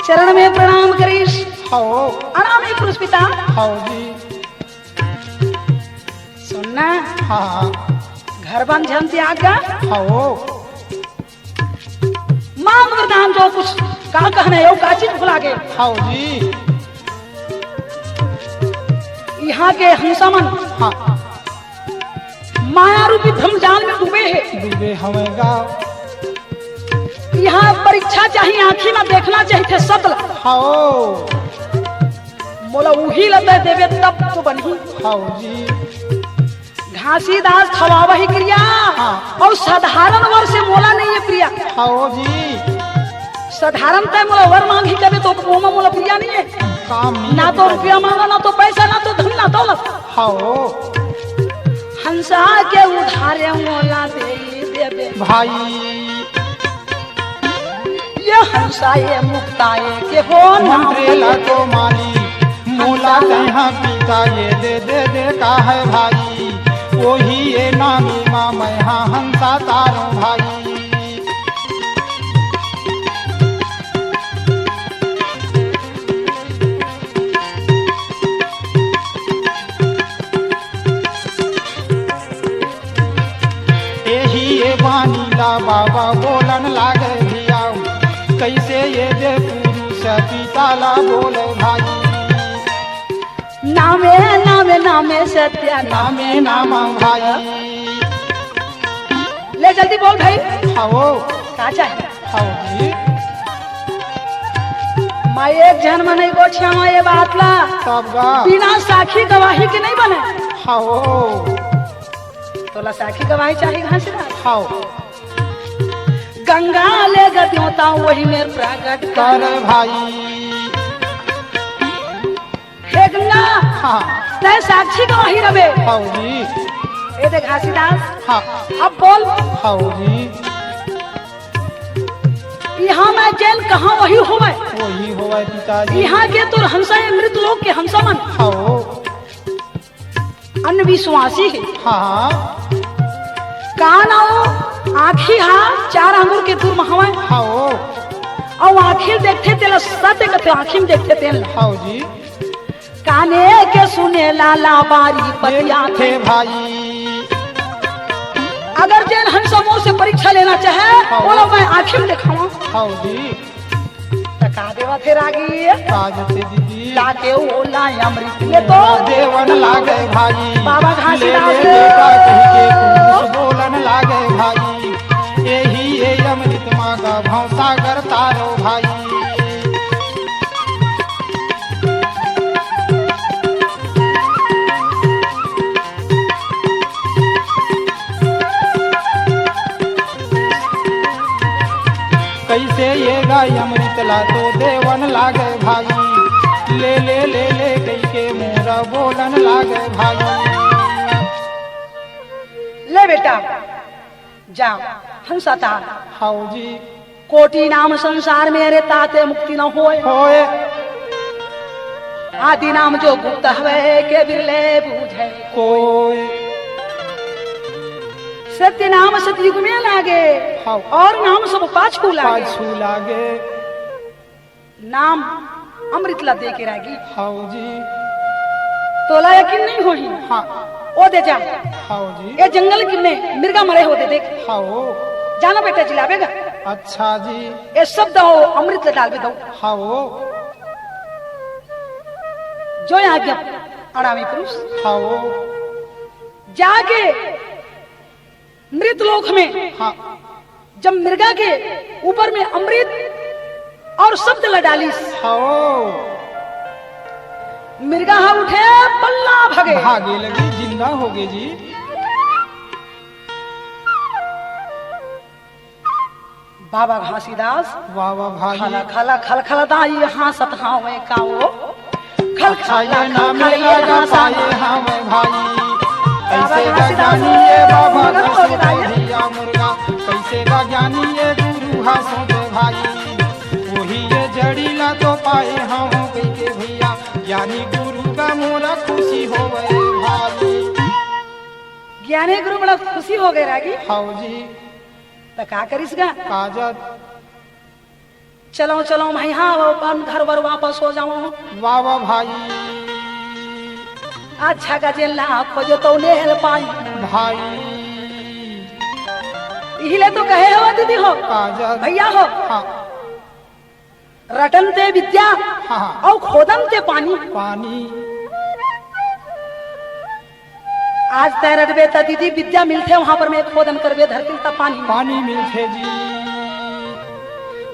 चरण में प्रणाम करीश। हाँ अनामी पुरुष पिता हाँ जी सुनना हाँ घर बन झन त्यागा हाँ मांग वरदान जो कुछ का कहने यो का चीज भुला गए। हाँ जी यहाँ के हंसमन हाँ माया रूपी भ्रमजाल में डूबे है। डूबे हमें गाँव यहाँ परीक्षा चाहिए आंखी में देखना चाहिए सतल हाँ मोला उही लते देवे तब तो बनी। हाँ जी घासीदास खवावही क्रिया हाँ। और साधारण वर से मोला नहीं है प्रिया। हाँ जी साधारण तय मोला वर मांगी कभी तो मोमा मोला प्रिया नहीं है। काम नहीं ना तो रुपया मांगा ना तो पैसा ना तो धन ना दौलत। हाँ हंसा के उधारे मोला दे देवे भाई ये हंसा ये मुक्ता ये के हो नाम मंत्रेला तो माली मोला कहाँ पिता ये दे का है भाई वही ये नामी माँ मैं हाँ हंसा तारो भाई। यही ये बानीला बाबा बोलन लागे भिया कैसे ये दे पुरुष पिताला बोले भाई। नामे नामे नामे सत्या नामे नाम भाई ले जल्दी बोल भाई खाओ का चाहिए। खाओ जी मैं एक जन में नहीं गोठिया में ये बात ला तब गा बिना साखी गवाही के नहीं बने। खाओ तोला साखी गवाही चाहिए घासीदास। खाओ गंगा ले गद्योता वही मेरे प्रकट कर कर भाई हे गंगा हाँ तय साक्षी गवाही रवे। खाओ जी ए दे घासीदास हाँ अब बोल खाओ जी यहाँ मैं जैन कहाँ वही होवे। वही होवे पिताजी यहाँ के तुर हंसा है मृत लोग के हंसमन खाओ अन्य विश्वासी है। हाँ कान आओ आखी हा चार अंगूर के दूर महवे खाओ और आखिर देखते तेला सत्य कथे आखिर में देखते तेल खाओ जी काने के सुने लाला बारी पतिया थे। थे भाई अगर जैन हंसमों से परीक्षा लेना चाहे हाँ। बोलो मैं आखिर में दिखाऊं खाओ जी तका देवा थे रागी राज थे दीदी लाके ओला अमृत ले तो देवन लागे भाई बाबा घासीदास ले बेटा कही के पुरुष बोलन लागे भाई यही ये अमृत माँ का भवसागर तारो भाई। कैसे ये गाय अमृत ला तो देवन लागे भाई ले ले ले ले कई के मोरा बोलन लागे भाई। ले बेटा जा हंसता हाउ जी कोटि नाम संसार मेरे ताते मुक्ति न होए होए आदि नाम जो गुप्त हवे के बिरले बूझे कोई सत्य नाम सतयुग में लागे हाँ। और नाम सब पाछू लागे पाछू लागे नाम अमृत ला दे के रागी हाउ जी तोला यकीन नहीं होही हाँ ओ दे जा हाउ जी ये जंगल किन्ने मिर्गा मरे होते देख हाउ जाना बेटा जिलावेगा अच्छा जी ये सब दो अमृत ला डाल दो हाउ जो यहाँ गया अड़ामी पुरुष हाउ जाके मृत लोक में हाँ जब मृगा के ऊपर में अमृत और शब्द लडालिस हाउ मृगा उठे पल्ला भगे भागे लगी जिंदा हो गए जी बाबा घासीदास वाह वाह भाई खला खला खल खल दाई हासत हावे काओ खल अच्छा खला ये नाम खल लगा पाए हमें भाई कैसे का जानी ये बाबा कैसे का धिया मुर्गा कैसे का ज्ञानी ये गुरु हासों के भाई वही ये जड़ीला तो पाए हम कई के भैया ज्ञानी गुरु का मोरा खुशी होवे भाई ज्ञानी गुरु बड़ा खुशी हो गए रागी हाउ जी तो का करिस गा काजत चलो चलो भाई हाँ अपन घर वर वापस हो जाओ वाह वाह भाई अच्छा का जेला खोजो तो नेल पाई भाई इहिले तो कहे हो दीदी हो काजत भैया हो हाँ रटन ते विद्या हाँ और खोदन ते पानी पानी आज तय रटबे त दीदी विद्या मिलते वहां पर मैं खोदन करबे धरती का पानी पानी मिलते जी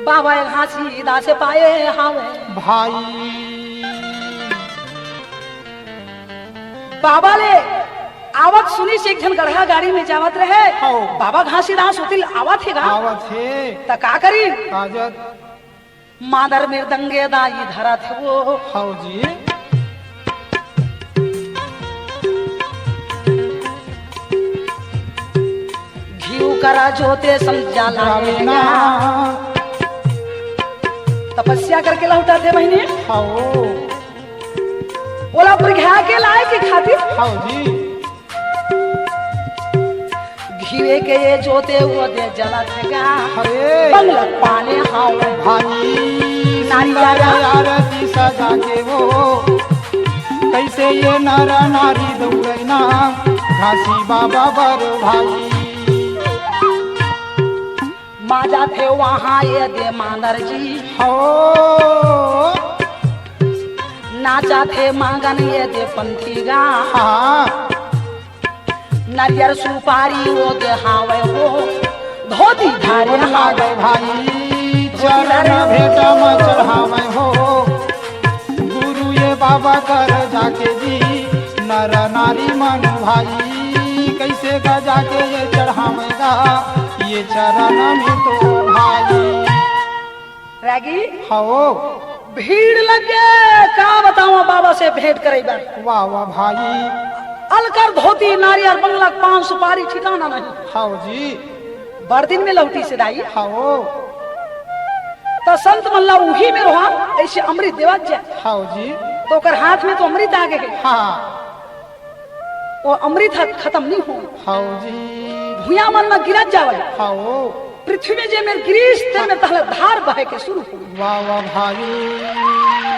बाबा घासी दासे पाए हावे भाई बाबा ले आवत सुनी से एक जन गढ़ा गाड़ी में जावत रहे हाँ। बाबा घासी दास होतिल आवत है गा आवत है त का करी काजत मादर मृदंगे दाई धरा थे वो हाउ जी घीव करा जोते समझाला जावेना तपस्या करके लौटा थे बहने हाउ बोला प्रघा के लाए की खातिर हाउ जी घीवे के ये जोते वो दे जला थे गा अरे बंगला पाने हाव भाई नारियल आरती सजा के वो कैसे ये नर नारी दौड़ना घासी बाबा बर भाई माजा थे वहाँ ये दे मानर जी हो नाचा थे मांगन ये दे पंथी गा हाँ नरियर सुपारी वो दे हावे हो धोती धारे हावे लागे भाई चरण भेटा में चढ़ावे हो गुरु ये बाबा कर जाके जी नर नारी मनु भाई कैसे का जाके ये चढ़ावेगा ये चरण में तो भाई रागी हो भीड़ लगे का बताऊं बाबा से भेंट करे बार वाह वाह भाई अलकर धोती नारियल बंगला पान सुपारी ठिकाना नहीं हाउ जी बरदिन में लौटी से दाई हाउ तो संत मल्ला उही में रहा ऐसे अमृत देवत जाए हाउ जी तो कर हाथ में तो अमृत आ गए हाँ वो अमृत खत्म नहीं हो हाउ जी भूया मन में गिरत जावे हाउ पृथ्वी में जे में गिरीश ते में तहले धार बहे के शुरू हो गई वाह वाह भाई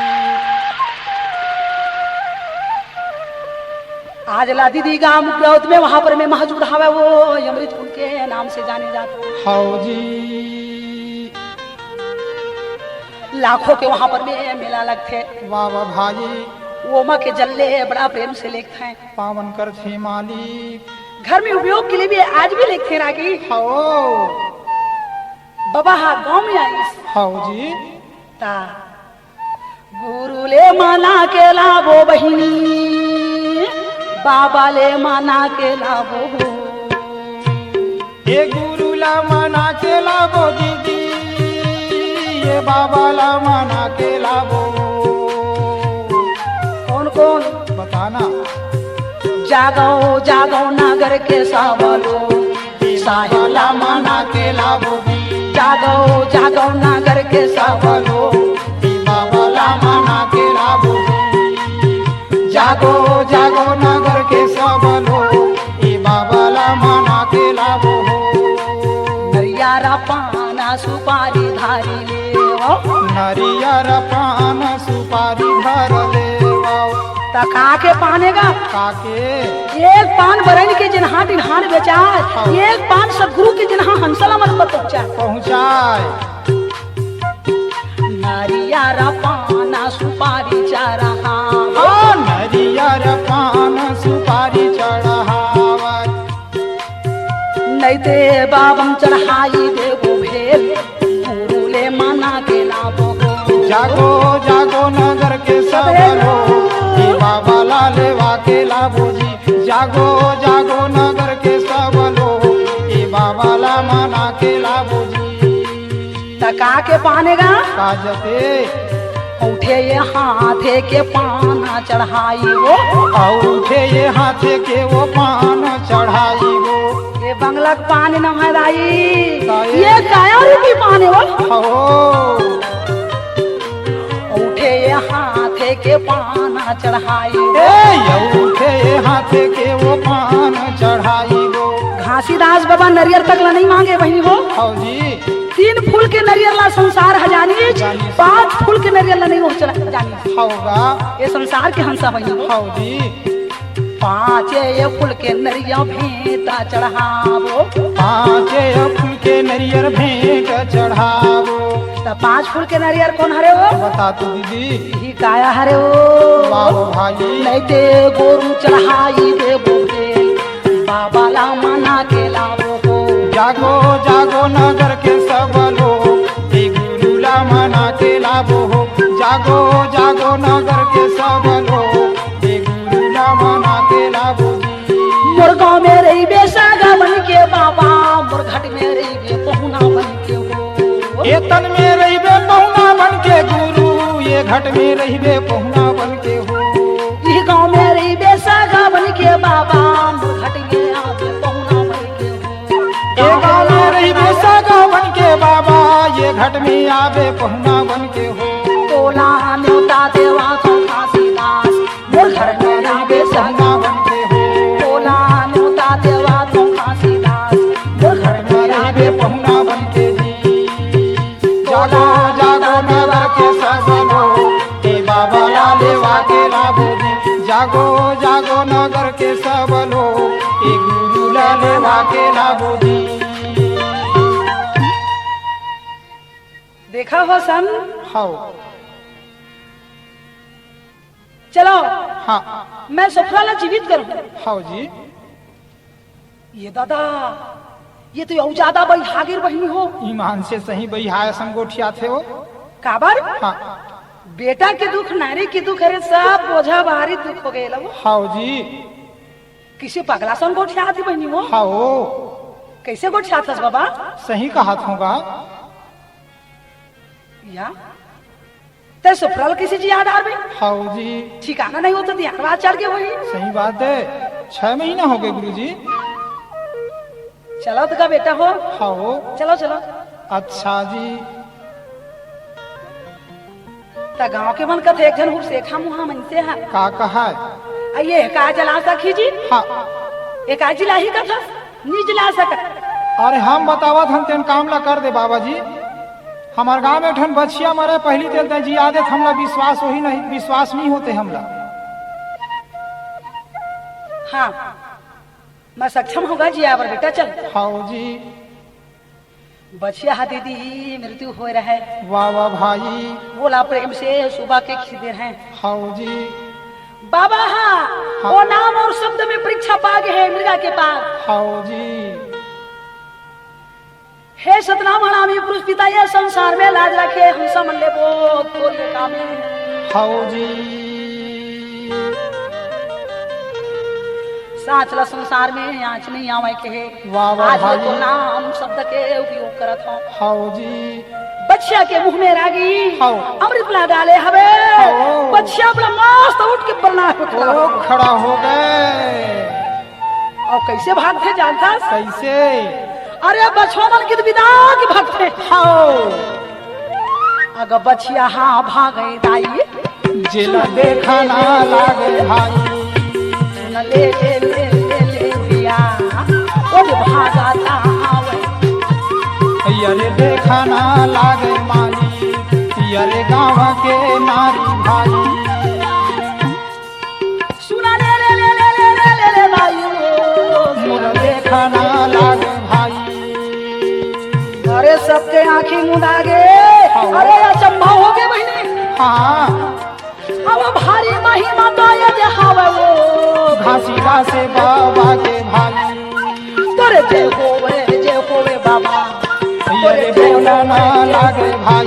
आज ला दीदी गांव ग्रौत में वहां पर में महजूद हवे वो अमृत कुंड के नाम से जाने जाते हाउ जी लाखों के वहां पर में मेला लगते वाह वाह भाई वो माँ के जल्ले बड़ा प्रेम से लिखते हैं पावन कर थे मालिक घर में उपयोग के लिए भी आज भी लिखते हैं रागी हाउ बाबा हाँ गाँव में आई हाउ जी ता गुरु ले माना के लाभो बहिनी बाबा ले माना के लाभो ये गुरु ला मना के लाबो दीदी ये बाबा ला मना के लाबो कौन कौन बताना जागो जागो नगर के सावलो साहिला मना के लाबो जागो जागो नगर के सावलो बाबा ला मना के लाबो जागो जागो नगर के सब लोग ये बाबा ला मना के लाबो नरियारा पाना सुपारी धारी ले नरियर पान सुपारी धर लेवाओ तका के पाने का काके एक पान बरन के जिन्हा दिनहान बेचाए एक पान सदगुरु के जिन्हा हंसला मन पर पहुंचाए पहुँचाए नरियारा पाना सुपारी चारा नरियर पान सुपारी चढ़ावत नहीं ते बाबम चढ़ाई देवो भेल गुरु ले माना के लाभो जागो जागो नगर के सब लोग ये बाबा ला लेवा के लाभो जी जागो जागो नगर के सब लोग ये बाबा ला मना के लाभो जी का के पानेगा काजते उठे ये हाथे के पाना चढ़ाई वो औठे ये हाथे के वो पान चढ़ाई वो ये बंगला के पानी न है दाई काहे? ये काया रूपी पानी वो हो उठे ये हाथे के पाना चढ़ाई ए औठे ये हाथे के वो पान चढ़ाई वो घासीदास बाबा नरियर तक ला नहीं मांगे बहनी हो हौ जी 3 फूल के नरियर ला संसार हजानी 5 फूल के नरियर ला नहीं हो चला जानी हौगा ये संसार के हंसा बहनी हो हौ जी 5 ये फूल के नरिया भेंटा चढ़ावो पाँचे फूल के नरियर भेंट चढ़ावो तो 5 फूल के नरियर कौन हरे हो बता तू दीदी ही काया हरे हो बाबू भाई नहीं दे गोरू चढ़ाई दे बोले बाबा ला मना के लावो हो जागो जागो नगर के सब लोग ए गुरुला मना के लाभो हो जागो जागो नगर के सब लोग ए गुरुला मना के लाभो जी मोर गाँव में रही बेसागा बन के बाबा मोर घाट में रही बे पहुना बन के हो ए तन में रहिबे पहुना बन के गुरु ये घट में रहिबे पहुना बन के हो इह गाँव में रही बेसागा बन के बाबा मोर घाट में आवे पहुना बन के हो ए गाँव में रहिबे सागा बन के बाबा ये घट में आवे पहुना बन के हो तोला न्योता देवा तो घासीदास मोर घर में रही बेसागा पहुना बन के हो तोला न्योता देवा तो घासीदास मोर घर में रहिबे रही पहुना बन के जी जागो जागो नगर के सब लोग ए बाबा लेवा के लाभो जी जागो जागो नगर के सब लोग ए गुरु लेवा के लाभो जी देखा हो सन हाँ चलो हाँ मैं सफरा ला जीवित करूं हाँ जी ये दादा ये तो और ज्यादा बैहागिर बहनी हो ईमान से सही बहिहाय संगोठिया थे वो काबर हाँ बेटा के दुख नारी के दुख अरे सब बोझा भारी दुख हो गए लगो हाँ जी किसी पगला सन गोठिया थी बहनी हो हाँ वो कैसे गोठिया था बाबा सही कहा होगा या ते सफरल किसी जी याद आवे हाँ जी ठिकाना नहीं हो तो ध्यान बात चढ़ के वही सही बात है 6 महीना हो गए गुरु जी चलो तो का बेटा हो हाँ वो चलो चलो अच्छा जी ता गांव के मन कथे एक जन हु सेखा मुहा मन से है का कहा है ये का जला सखी जी हाँ एक आज जिला ही कथा नी जला सकत अरे हम बतावत हम तेन काम ला कर दे बाबा जी हमार गांव में ठन बछिया मरे पहली तेल ते जी आदत हमला विश्वास वही नहीं विश्वास नहीं होते हमला हाँ मैं सक्षम होगा जी आवर बेटा चल हाँ जी बचिया दीदी मृत्यु हो रहा है वाह वाह भाई बोला प्रेम से सुबह के खिदे हैं हाँ जी बाबा हाँ वो नाम और शब्द में परीक्षा पा गए है मृगा के पास हाँ जी हे सतनाम हरामी पुरुष पिता ये संसार में लाज रखे हम समन ले बहुत थोड़ी काम है हाँ जी साचला संसार में आँच नहीं आवे के है वाह वाह आज भाई। तो नाम शब्द के उपयोग करत हो हाँ जी बच्चिया के मुंह में रागी हाँ। अमृत ला डाले हवे हाँ। बच्चिया बड़ा मस्त उठ के बरना पे खड़ा ओ हो खड़ा हो गए और कैसे भागते जानता कैसे अरे बछोमन की विदा की भागते हाँ अगर बच्चिया हाँ भागे दाई जिला देखा ना लागे भाई सुन ले ले ले ले ले भैया वो जो भागा था आवे अरे देखा ना लागे माली अरे गाँव के नारी भाई सुना ले ले ले ले ले ले ले ले भाई मोर देखा ना लागे भाई अरे सबके आंखी मुदा गे अरे अचंभा हो गए बहनी हाँ अब भारी महिमा तो ये देखावे वो घासीला से बाबा के भाई तोरे जय होवे बाबा अरे बोला ना लागे भाई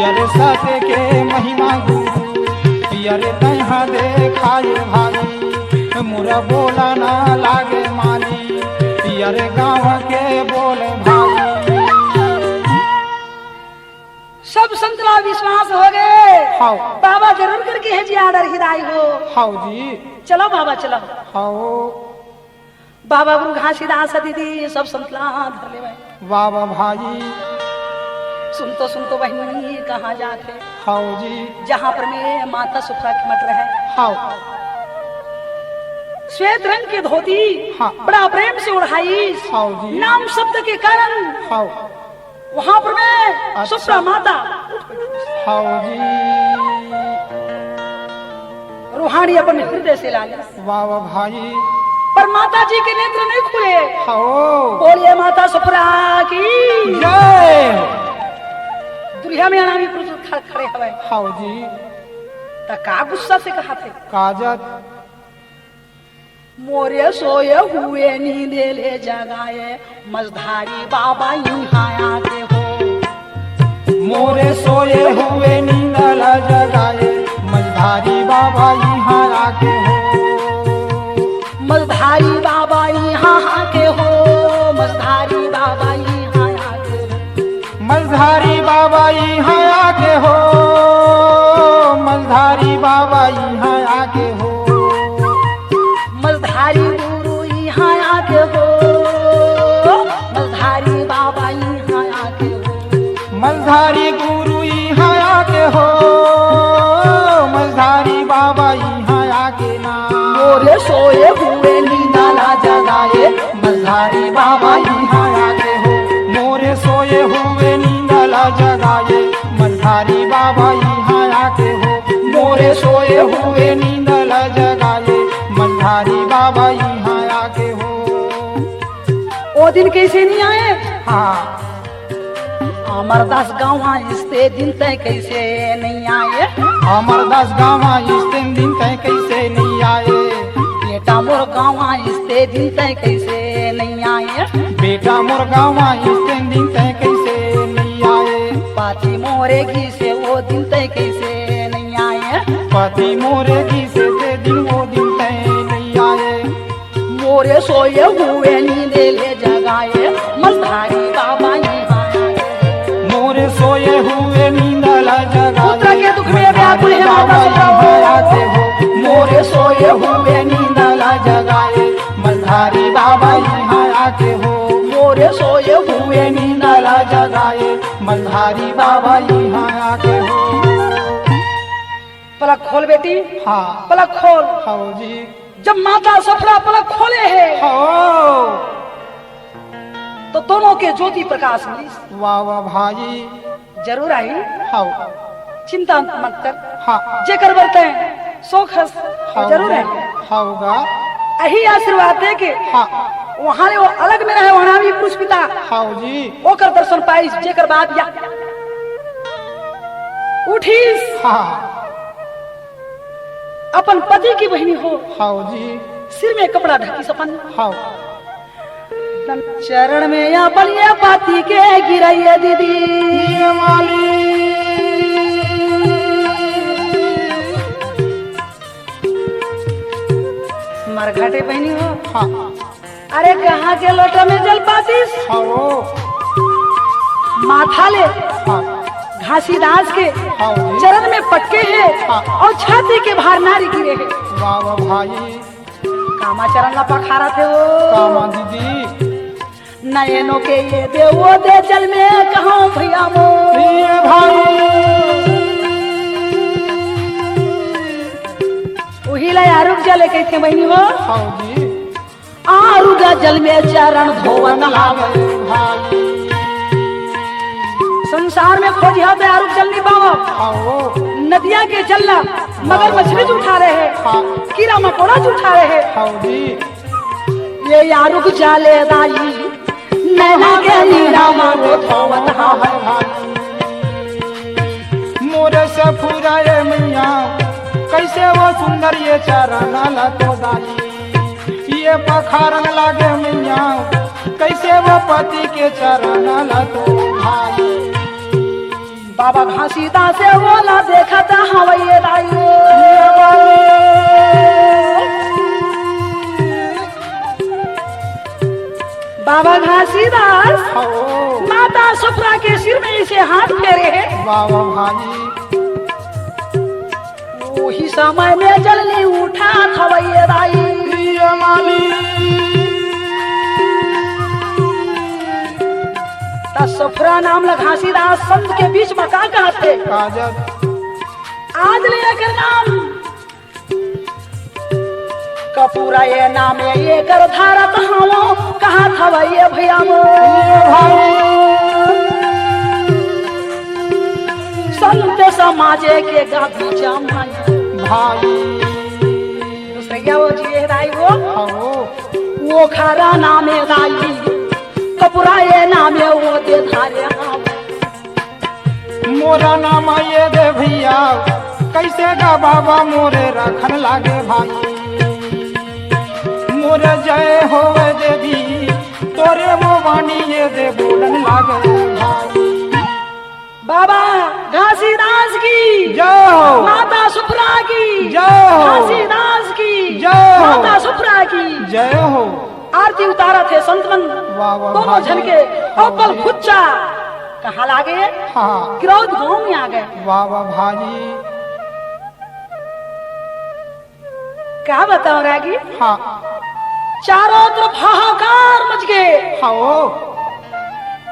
अरे सत्य के महिमा गुरु अरे तहा देखाए भाई मोरा बोला ना लागे माली अरे गाँव के बोले भाई सब संतला विश्वास हो गए। हाउ बाबा जरूर करके है जी आडर हिदाई हो। हाउ जी चलो बाबा चलो। हाउ बाबा गुरु घासीदास दीदी सब संतला धर ले भाई। बाबा भाई सुन तो बहनी कहाँ जाते। हाउ जी जहाँ पर मैं माता सुखरा की मट रहे। हाउ श्वेत रंग की धोती हाँ। बड़ा प्रेम से उड़ाई। हाउ जी नाम शब्द के कारण हाउ वहाँ पर मैं अच्छा। सुखरा माता हाउ जी रूहानी अपन हृदय से लाली। बाबा भाई पर माता जी के नेत्र नहीं खुले। हाउ बोलिए माता सुखरा की जय दुल्हा में अनामी पुरुष खड़े हवे। हाउ जी ता का गुस्सा से कहा थे काजत मोरे सोए हुए नींदे ले जगाए मझधारी बाबा यहाँ आके हो। मोरे सोए हुए नींदल जगाए मझधारी बाबा यहाँ आके हो। मझधारी बाबा यहाँ आके हो। मझधारी बाबा यहाँ आके हो। मझधारी बाबा यहाँ आके हो। मझधारी बाबा यहाँ आके हो। मझधारी गुरु यहाँ आके हो। मझधारी बाबा यहाँ आके हो। मझधारी गुरु यहाँ आके हो। मझधारी बाबा यहाँ आके ना मोरे सोए हुए नींदा ना जगाए मझधारी बाबा यहाँ आके हो। मोरे सोए हुए नींदल जगाए मझधारी बाबा यहाँ आके हो। मोरे सोए हुए नींदल जगाए मझधारी बाबा यहाँ आके हो। ओ दिन कैसे नहीं आए। हाँ अमरदास गाँव इसते दिन तय कैसे नहीं आए। अमरदास गाँव इस दिन तय कैसे नहीं आए। बेटा मोर गाँव इसते दिन तय कैसे नहीं आए। बेटा मोर गाँव इस दिन तय कैसे नहीं आए। पाती मोरे घी से वो दिन तय कैसे नहीं आए। पति मोरे घी से ते दिन वो दिन तय नहीं आए। मोरे सोए हुए नींदे ले जगाए मझधारी बाबा यहाँ आए। मोरे सोए हुए नींदल जगाए पुत्र के दुख में व्याकुल है माता सुखरा आते हो। मोरे सोए हुए नींदल जगाए मझधारी बाबा यहाँ आके हो। मोरे सोए हुए नींदल जगाए मझधारी बाबा यहाँ आके हो। पलक खोल बेटी हाँ पलक खोल। हाउ जी जब माता सफरा पलक खोले है हाउ तो दोनों के ज्योति प्रकाश मिली। वाह वाह भाई जरूर आई हाउ चिंता मत कर। हाँ जेकर बरते शोक हस जरूर है। हाउगा यही आशीर्वाद दे के हाँ वहाँ वो अलग में रहे वहाँ भी पुरुष पिता हाउ जी ओकर दर्शन पाई। जेकर बात या उठीस हाँ अपन पति की बहनी हो। हाउ जी सिर में कपड़ा ढकी सपन हाउ चरण में या बलिया पाती के गिरैया दीदी ये माली मरघाटे बहनी हो। हाँ अरे कहाँ के लोटा में जल पातीस हाउ माथा ले हाँ घासीदास के हाउ जी चरण में पटके हैं हाँ। और छाती के बाहर नारी गिरे हैं। वाह वाह भाई कामा चरण ला पखारा थे वो कामा दीदी नयनों के ये दे वो दे जल में कहाँ भैया मो ये भाई वही ला आरुग जल कैसे बहनी हो। हाउ जी आरुग जल में चरण धोवन लागे भाई संसार में खोजी हो तो आरुग जल नहीं पाओ। हाउ नदिया के जलना मगर मछली उठा रहे हैं हाँ कीड़ा मकोड़ा उठा रहे हैं। हाउ जी ये आरुग जाले दाई नैना के नीरा मारो धोवत हा है भाई मोरे से फुराए मैया कैसे वो सुंदर ये चरण ला तो दाई ये पखारन लागे मैया कैसे वो पति के चरण ला तो भाई बाबा घासीदास से बोला देखा था हवाई दाई बाबा घासीदास हाउ माता सुफरा के सिर में से हाथ फेरे हैं। वाह वाह भाई। वही समय में जल्दी उठा थवैये दाई। ये माली सफरा नाम घासीदास संत के बीच में का कहते काजत आज लेकर नाम कपूरा ये नाम ये कर धारत हम कहा थवैये भैया संत समाजे के गाभी जमाई भाई। दूसरे वो जी दाई आओ वो खरा नामे दाई कपूरा ये नामे वो दे धारे हम। मोरा नाम ये दे भैया कैसे गा बाबा मोरे रखन लागे भाई। मोरे जय होवे देवी तोरे वो वाणी ये दे बोलन लागे भाई। बाबा घासीदास की जय हो, माता सुप्रा की जय हो, घासीदास की जय हो, माता सुप्रा की जय हो। आरती उतारा थे संतमन वाह वाह दोनों भाई। झन के अव्वल खुच्चा कहाँ लागे हाँ क्रोध गांव में आ गए। वाह वाह भाई। क्या बताओ रागी हाँ चारों तरफ हाहाकार मच गए। आओ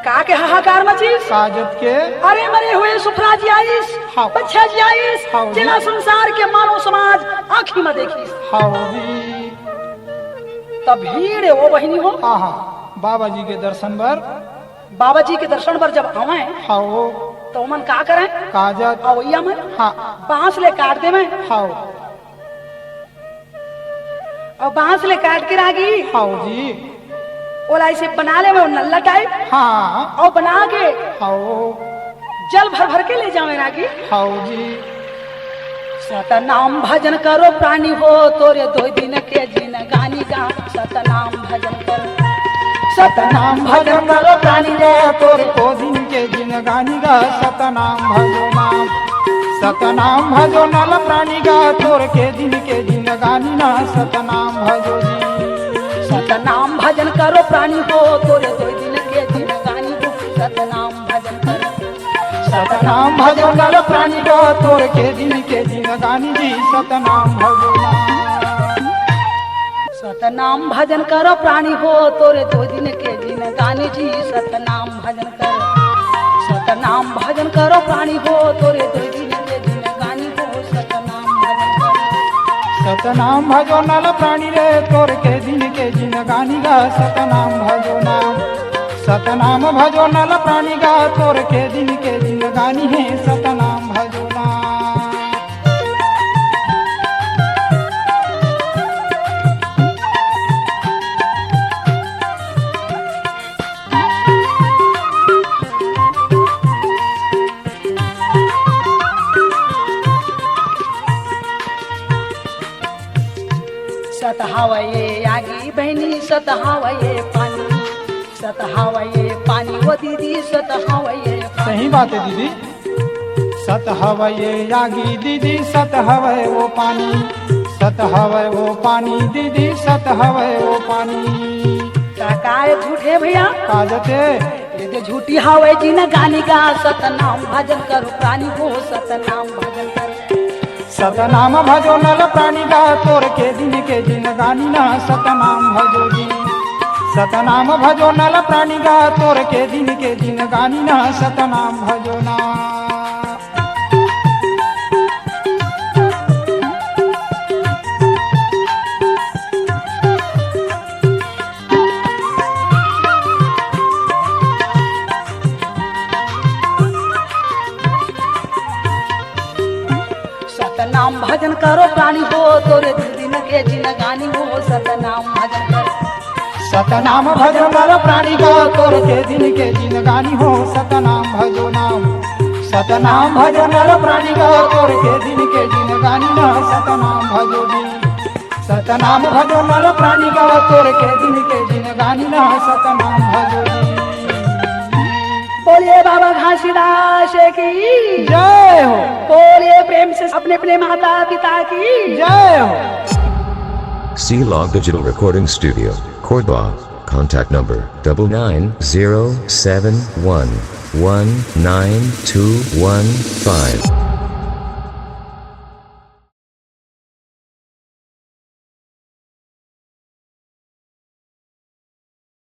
का के हाहाकार मची काजत के अरे मरे हुए सुफरा जी आईस हाँ। बच्चा जी आईस हाँ। जिला संसार के मानव समाज आँखी में देखी हाँ भी। तब भीड़ वो बहनी हो हाँ हाँ बाबा जी के दर्शन पर बाबा जी के दर्शन पर जब आवे आओ तो मन का करें काजत अवैया में हाँ बांस ले काट दे मैं आओ और बांस ले काट के रागी आओ जी ओला इसे बना ले वो नल्ला टाइप हाँ और बना के आओ जल भर भर के ले जावे रागी। आओ जी सतनाम भजन करो प्राणी हो तोरे दो दिन के जिन गानी गा सतनाम भजन करो सतनाम भजन करो प्राणी रे तोरे को दिन के जिन गानी गा सतनाम भजो नाम। सतनाम भजो नल प्राणी गा तोर के जिन गानी ना सतनाम भजो जी। सतनाम भजन करो प्राणी हो तोरे दो दिन के जिन गानी हो सतनाम भजन करो सतनाम भजो नल प्राणी गा तोर के जिन गानी जी सतनाम भजो नाम। सतनाम भजन करो प्राणी हो तोरे दो दिन के जिन गानी जी सतनाम भजन करो सतनाम भजन करो प्राणी हो तोरे दो दिन के जिन गानी हो सतनाम भजन करो सतनाम भजो नल प्राणी रे तोर के जिन गानी गा सतनाम भजो नाम। सतनाम भजो नल प्राणी गा तोर के जिन गानी है सतनाम भजो नाम। सतहावये आगी बहनी सतहावये पानी वो दीदी सतहावये सही बात है दीदी। सत हवये यागी दीदी सत हवय वो पानी सत हवय वो पानी दीदी सत हवय वो पानी। काय झूठे भैया काजते ये झूठी हवे जी न गानी गा सतनाम भजन करो प्राणी हो सतनाम भजन करो सतनाम भजो नल प्राणी गा तोर के जिन गानी ना सतनाम भजो जी। सतनाम भजो नल प्राणी गा तोर के जिन गानी ना सतनाम भजो ना। सतनाम भजन करो प्राणी हो तोरे दिन के जिन गानी हो सतनाम भजन करो सतनाम भजो नल प्राणी गा तोर के जिन गानी हो सतनाम भजो नाम। सतनाम भजो नल प्राणी गा तोर के जिन गानी ना सतनाम भजो जी। सतनाम भजो नल प्राणी गा तोर के जिन गानी ना सतनाम भजो जी। बोलिए बाबा घासीदास की जय हो। बोलिए प्रेम से अपने अपने माता पिता की जय हो। C-Log Digital Recording Studio, Cordoba. Contact number 990711. 19215.